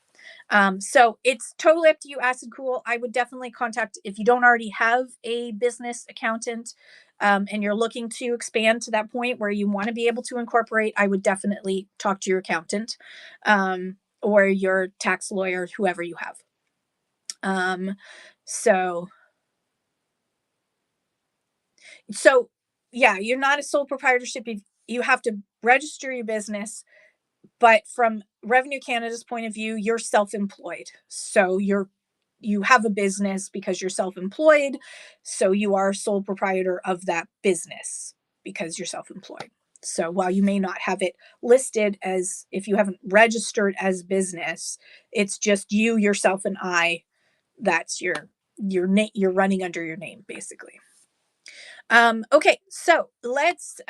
So it's totally up to you, Acid Cool. I would definitely contact, if you don't already have a business accountant, and you're looking to expand to that point where you want to be able to incorporate, I would definitely talk to your accountant, or your tax lawyer, whoever you have. Um, so so yeah, you're not a sole proprietorship. You have to register your business, but from Revenue Canada's point of view, you're self-employed. So you have a business because you're self-employed. So you are sole proprietor of that business because you're self-employed. So while you may not have it listed as, if you haven't registered as business, it's just you, yourself, and I. That's your name. You're running under your name, basically. Okay, so let's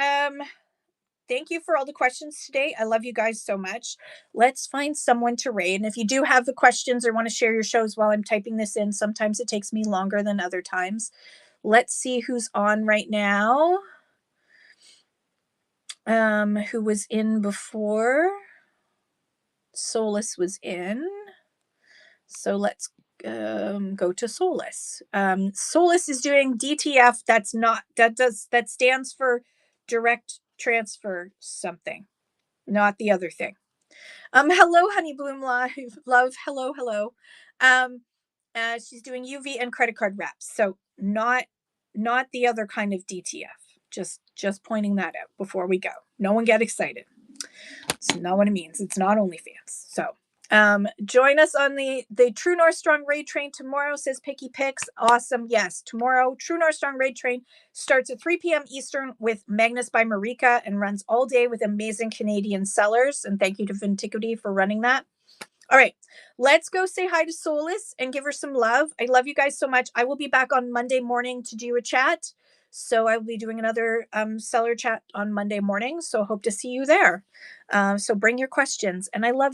thank you for all the questions today. I love you guys so much. Let's find someone to rate. And if you do have the questions or want to share your shows while I'm typing this in, sometimes it takes me longer than other times. Let's see who's on right now. Who was in before? Solus was in. So let's go to Solus. Solus is doing DTF. That stands for direct transfer something, not the other thing. Hello, Honey Bloom Love. Hello. Um, she's doing UV and credit card wraps. So not the other kind of DTF. Just pointing that out before we go. No one get excited. It's not what it means. It's not OnlyFans. So join us on the True North Strong Raid Train tomorrow, says Picky Picks. Awesome. Yes, tomorrow, True North Strong Raid Train starts at 3 p.m. Eastern with Magnus by Marika and runs all day with amazing Canadian sellers. And thank you to Vintiquity for running that. All right, let's go say hi to Solus and give her some love. I love you guys so much. I will be back on Monday morning to do a chat. So I will be doing another seller chat on Monday morning. So hope to see you there. So bring your questions. And I love you.